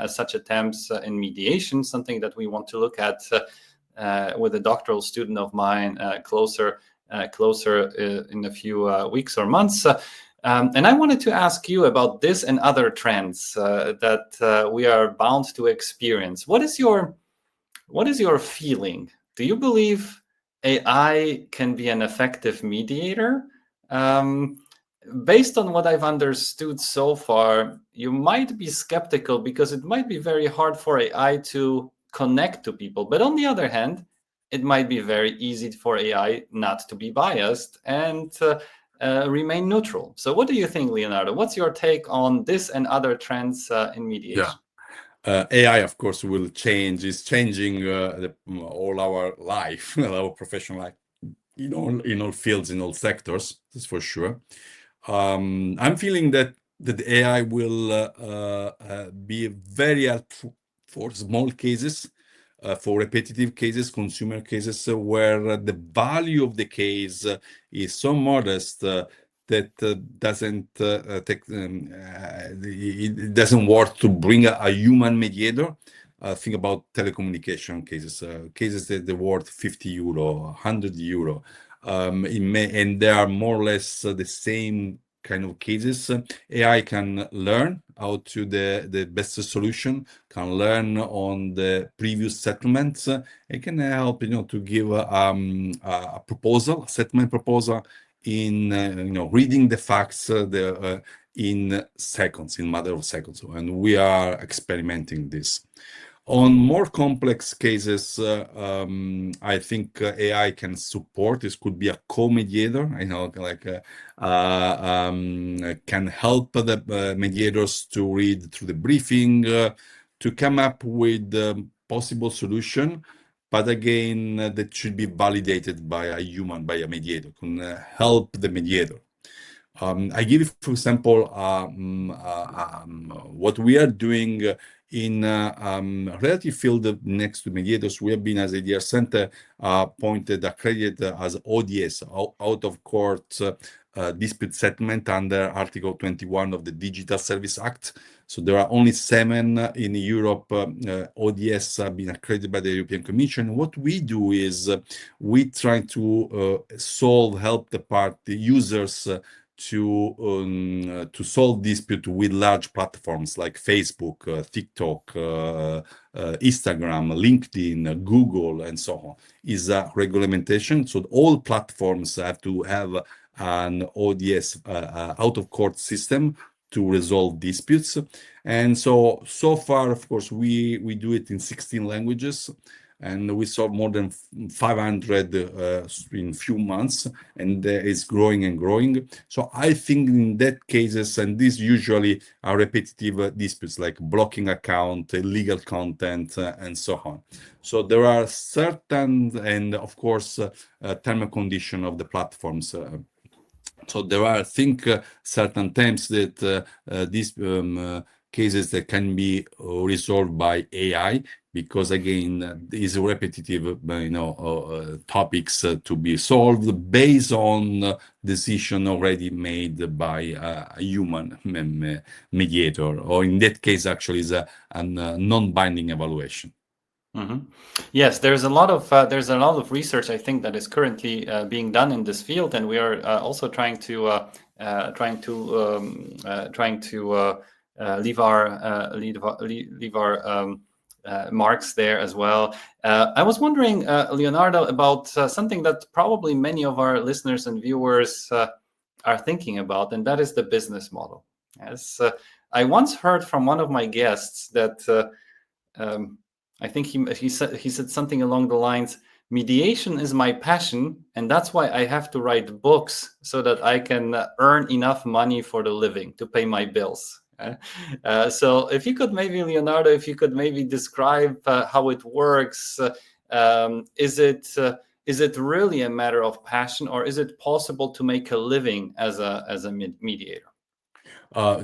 such attempts in mediation, something that we want to look at. With a doctoral student of mine closer in a few weeks or months. And I wanted to ask you about this and other trends that we are bound to experience. What is your feeling? Do you believe AI can be an effective mediator? Based on what I've understood so far, you might be skeptical because it might be very hard for AI to connect to people. But on the other hand, it might be very easy for AI not to be biased and remain neutral. So what do you think, Leonardo? What's your take on this and other trends in mediation? Yeah. AI, of course, will change. It's changing all our life, our professional life, in all fields, in all sectors. That's for sure. I'm feeling that the AI will be very helpful for small cases, for repetitive cases, consumer cases, where the value of the case is so modest that it doesn't worth to bring a human mediator. Think about telecommunication cases that are worth 50 euro, 100 euro. And they are more or less the same kind of cases. AI can learn how to the best solution, can learn on the previous settlements. It can help to give a proposal, a settlement proposal in reading the facts in seconds, in matter of seconds, and we are experimenting this. On more complex cases, I think AI can support. This could be a co-mediator. I know, like, can help the mediators to read through the briefing, to come up with possible solution. But again, that should be validated by a human, by a mediator, can help the mediator. I give you, for example, what we are doing in relative field next to mediators. We have been, as ADR Center, appointed, accredited as ODS, out of court dispute settlement under Article 21 of the Digital Service Act. So there are only 7 in Europe. ODS have been accredited by the European Commission. What we do is we try to help the users to solve dispute with large platforms like Facebook, TikTok, Instagram, LinkedIn, Google, and so on. Is a regulation. So all platforms have to have an ODS out of court system to resolve disputes. And so far, of course, we do it in 16 languages. And we saw more than 500 in few months, and it's growing and growing. So I think in that cases, and these usually are repetitive disputes like blocking account, illegal content, and so on. So there are certain, and of course, term and condition of the platforms. So there are, I think, certain times that these cases that can be resolved by AI, because again, these repetitive, topics to be solved based on decision already made by a human mediator, or in that case, actually, is a non-binding evaluation. Mm-hmm. Yes, there's a lot of research, I think, that is currently being done in this field, and we are also trying to leave our marks there as well. I was wondering, Leonardo, about something that probably many of our listeners and viewers are thinking about, and that is the business model. Yes, I once heard from one of my guests that I think he said something along the lines, mediation is my passion, and that's why I have to write books so that I can earn enough money for the living to pay my bills. So if you could maybe, Leonardo, if you could maybe describe how it works. Is it really a matter of passion, or is it possible to make a living as a mediator?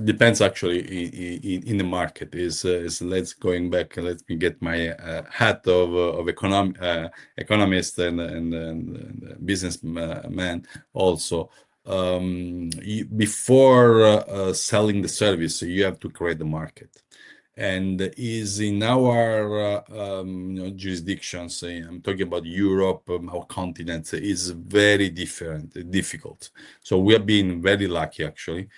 Depends actually in the market. Let's going back. Let me get my hat of economist and businessman also. Before selling the service, you have to create the market, and is in our jurisdictions. I'm talking about Europe, our continent is very difficult. So we have been very lucky actually.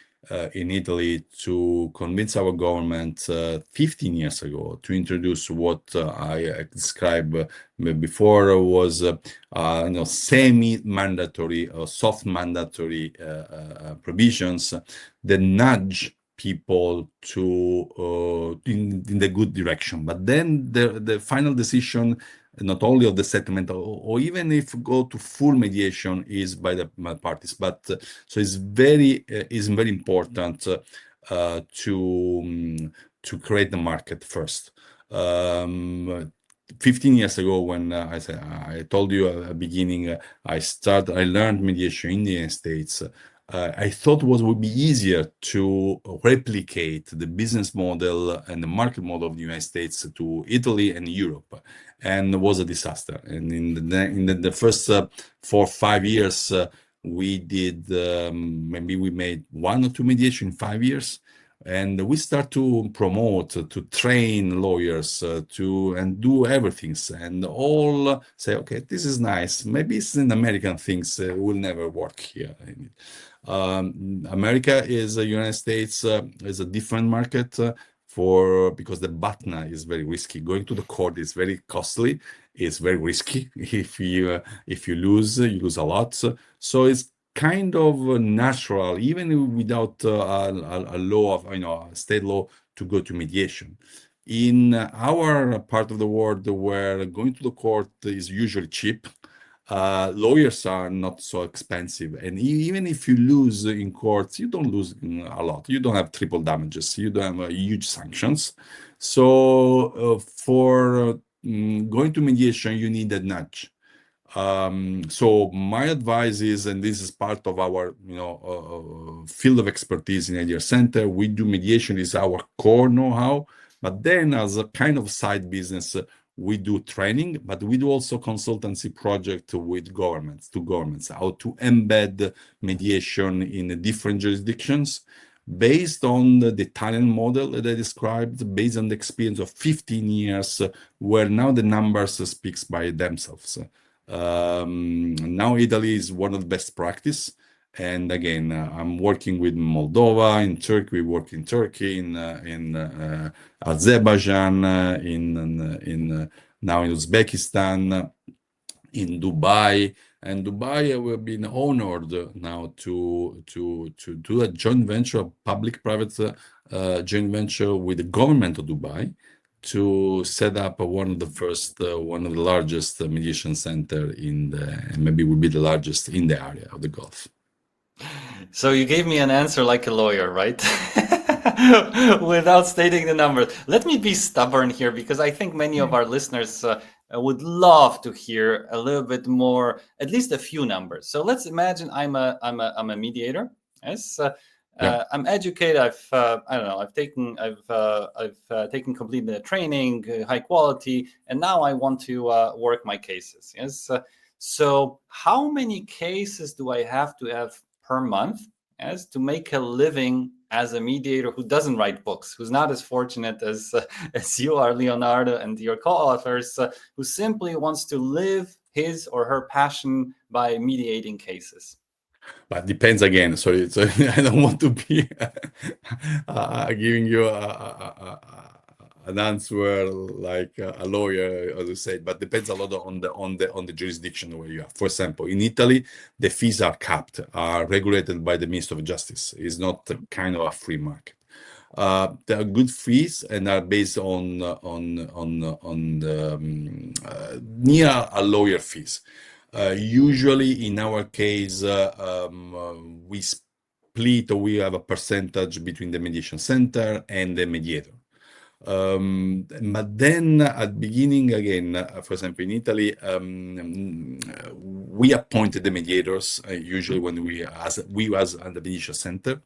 In Italy, to convince our government 15 years ago to introduce what I described before was semi-mandatory or soft mandatory provisions that nudge people to in the good direction. But then the final decision, not only of the settlement, or even if go to full mediation, is by the parties. But so it's very important to create the market first. 15 years ago, when I told you at the beginning, I learned mediation in the United States. I thought would be easier to replicate the business model and the market model of the United States to Italy and Europe, and it was a disaster. And in the first 4 or 5 years, we did maybe we made 1 or 2 mediation in 5 years, and we start to promote, to train lawyers, and do everything, and all say, okay, this is nice. Maybe it's an American things will never work here. America is United States is a different market because the BATNA is very risky. Going to the court is very costly. It's very risky. If you lose, you lose a lot. So it's kind of natural, even without a law of state law, to go to mediation. In our part of the world where going to the court is usually cheap, lawyers are not so expensive. And even if you lose in courts, you don't lose a lot. You don't have triple damages. You don't have huge sanctions. So for going to mediation, you need a nudge. So my advice is, and this is part of our field of expertise in ADR Center, we do mediation is our core know-how, but then as a kind of side business, we do training, but we do also consultancy project with governments, how to embed mediation in different jurisdictions based on the Italian model that I described, based on the experience of 15 years, where now the numbers speaks by themselves. Now Italy is one of the best practice. And again, I'm working with Moldova, in Turkey, we work in Turkey, in Azerbaijan, now in Uzbekistan, in Dubai. And Dubai, we've been honored now to do a joint venture, public-private joint venture with the government of Dubai, to set up one of the largest mediation center and maybe will be the largest in the area of the Gulf. So you gave me an answer like a lawyer, right? Without stating the number. Let me be stubborn here, because I think many of our listeners would love to hear a little bit more, at least a few numbers. So let's imagine I'm a mediator. Yes. I'm educated. I've taken complete training, high quality, and now I want to work my cases. Yes. So how many cases do I have to have per month, as to make a living as a mediator who doesn't write books, who's not as fortunate as you are, Leonardo, and your co-authors, who simply wants to live his or her passion by mediating cases? But depends again. Sorry, I don't want to be giving you an answer like a lawyer, as you said, but depends a lot on the jurisdiction where you are. For example, in Italy, the fees are capped, are regulated by the Ministry of Justice. It's not kind of a free market. They are good fees and are based on near a lawyer fees. Usually, in our case, we split, or we have a percentage between the mediation center and the mediator. But then at the beginning, again, for example, in Italy, we appointed the mediators, usually when we as the mediation center.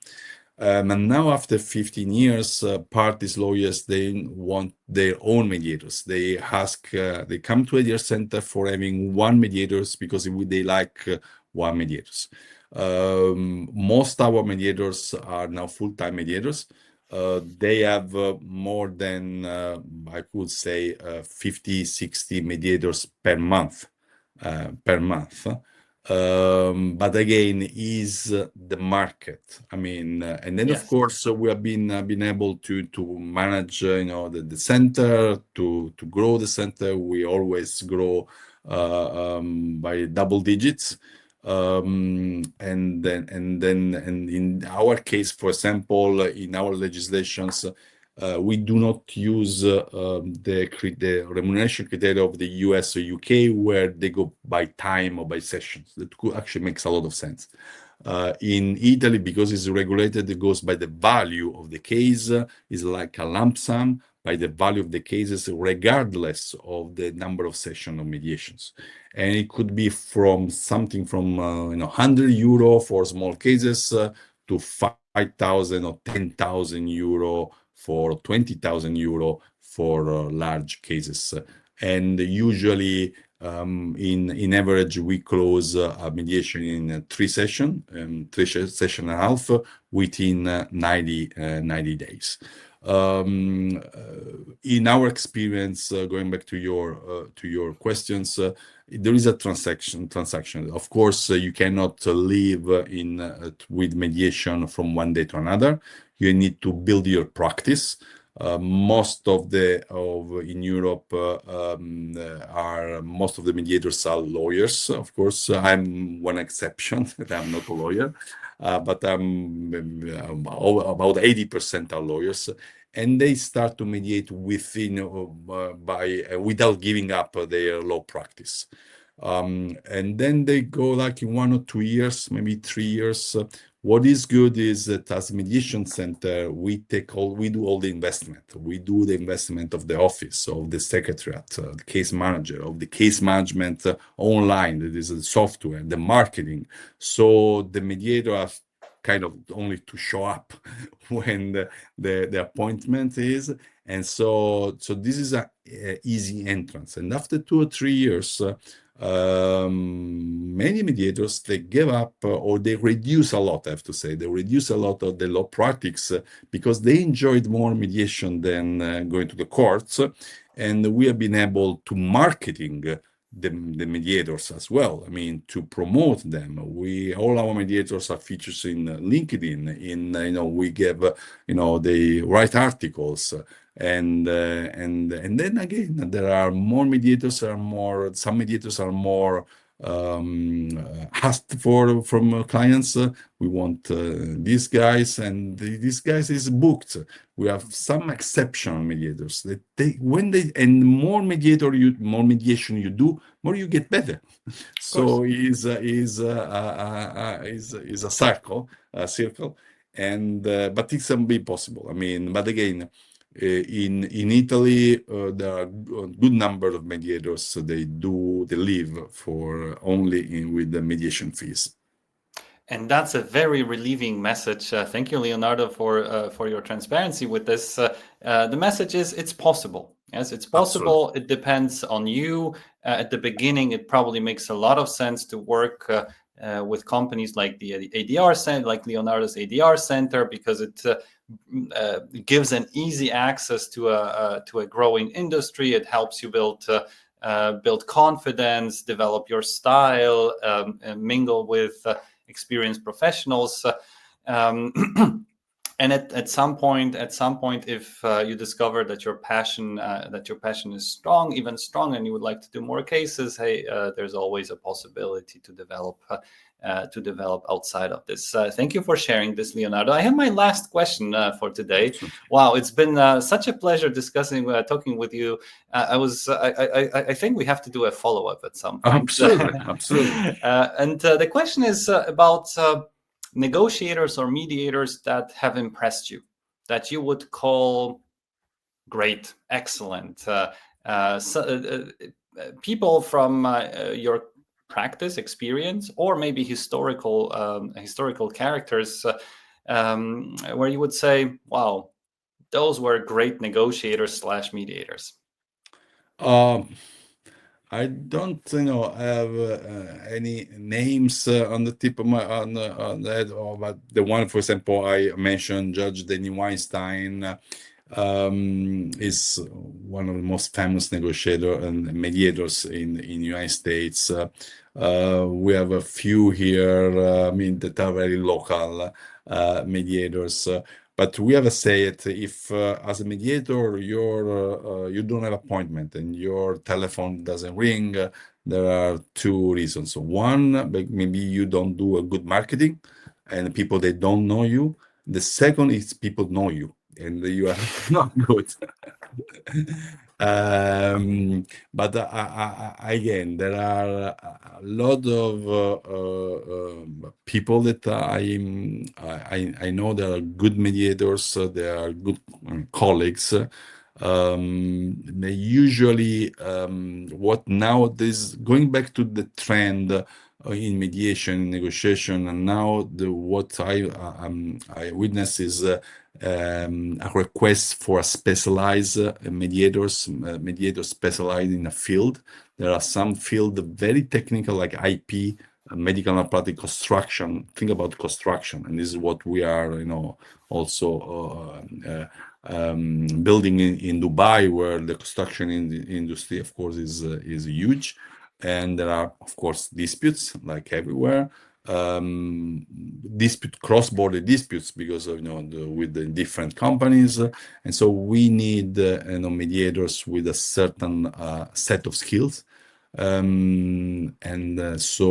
And now after 15 years, parties, lawyers, they want their own mediators. They come to ADR Center for having one mediators because they like one mediators. Most our mediators are now full-time mediators. They have more than, I could say, 50, 60 mediators per month. But again, is the market. I mean, and then yes, of course we have been able to manage, the center, to grow the center. We always grow by double digits. And in our case, for example, in our legislations, we do not use the remuneration criteria of the US or UK, where they go by time or by sessions. That actually makes a lot of sense. In Italy, because it's regulated, it goes by the value of the case. It's like a lump sum by the value of the cases, regardless of the number of sessions of mediations. And it could be from something from 100 euro for small cases to 5,000 or 10,000 euro for 20,000 euro for large cases. And usually, in average, we close a mediation in 3 sessions, 3 sessions and a half within 90 days. In our experience, going back to your questions, there is a transaction. Of course, you cannot live with mediation from one day to another. You need to build your practice. Most of in Europe most of the mediators are lawyers. Of course, I'm one exception. I'm not a lawyer. but about 80% are lawyers, and they start to mediate within without giving up their law practice. And then they go like in 1 or 2 years, maybe 3 years. What is good is that as mediation center, we do all the investment. We do the investment of the office, of the secretariat, the case manager, of the case management online. That is the software, the marketing. So the mediator has kind of only to show up when the appointment is. And so this is a easy entrance. And after 2 or 3 years, many mediators, they give up or they reduce a lot, I have to say. They reduce a lot of the law practice because they enjoyed more mediation than going to the courts. And we have been able to marketing the mediators as well. I mean, to promote them. All our mediators are featured in LinkedIn. We give, they write articles. And then again, there are more mediators. Some mediators are more asked from clients. We want these guys, and these guys is booked. We have some exceptional mediators that more mediation you do, more you get better. So is a circle, and but it can be possible. I mean, but again. In Italy, there are a good number of mediators. They live for only with the mediation fees. And that's a very relieving message. Thank you, Leonardo, for your transparency with this. The message is it's possible. Yes, it's possible. Absolutely. It depends on you. At the beginning, it probably makes a lot of sense to work with companies like the ADR Center, like Leonardo's ADR Center, because it gives an easy access to a growing industry. It helps you build confidence, develop your style, and mingle with experienced professionals. And at some point, if you discover that your passion is strong, even strong, and you would like to do more cases, hey, there's always a possibility to develop outside of this. Thank you for sharing this, Leonardo. I have my last question for today. Wow, it's been such a pleasure talking with you. I think we have to do a follow-up at some point. Absolutely. And the question is about negotiators or mediators that have impressed you, that you would call great, excellent, people from your practice experience, or maybe historical characters, where you would say, wow, those were great negotiators / mediators. I don't, have any names on the tip of my on the head. But the one, for example, I mentioned, Judge Danny Weinstein, is one of the most famous negotiators and mediators in the United States. We have a few here, that are very local mediators. But we have a say it, if as a mediator you don't have appointment and your telephone doesn't ring, there are 2 reasons. One, maybe you don't do a good marketing and people, they don't know you. The second is people know you and you are not good. But again, there are a lot of people that I know that are good mediators. They are good colleagues. They usually what nowadays, going back to the trend in mediation, negotiation, and now what I witness is a request for a specialized mediators specialized in a field. There are some field very technical, like IP, medical malpractice, construction. Think about construction, and this is what we are, also building in Dubai, where the construction industry, of course, is huge, and there are, of course, disputes like everywhere. Cross-border disputes because of with the different companies, and so we need mediators with a certain set of skills. So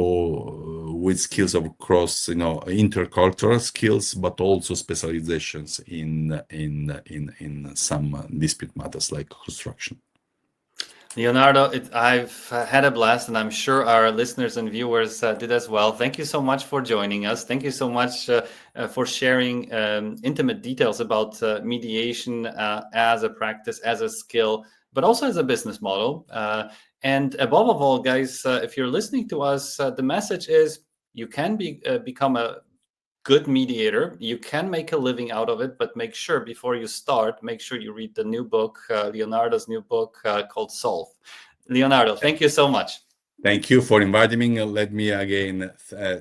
with skills of cross, intercultural skills, but also specializations in some dispute matters like construction. Leonardo, I've had a blast, and I'm sure our listeners and viewers did as well. Thank you so much for joining us. Thank you so much for sharing intimate details about mediation as a practice, as a skill, but also as a business model. And above all, guys, if you're listening to us, the message is you can become a good mediator. You can make a living out of it, but make sure before you start, make sure you read the new book, Leonardo's new book called Solve. Leonardo, thank you so much. Thank you for inviting me. Let me again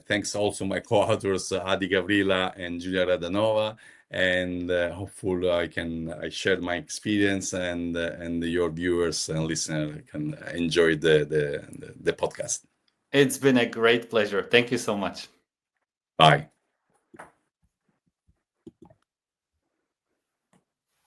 thanks also my co-authors Adi Gavrila and Julia Radanova, and hopefully I shared my experience, and your viewers and listeners can enjoy the podcast. It's been a great pleasure. Thank you so much. Bye.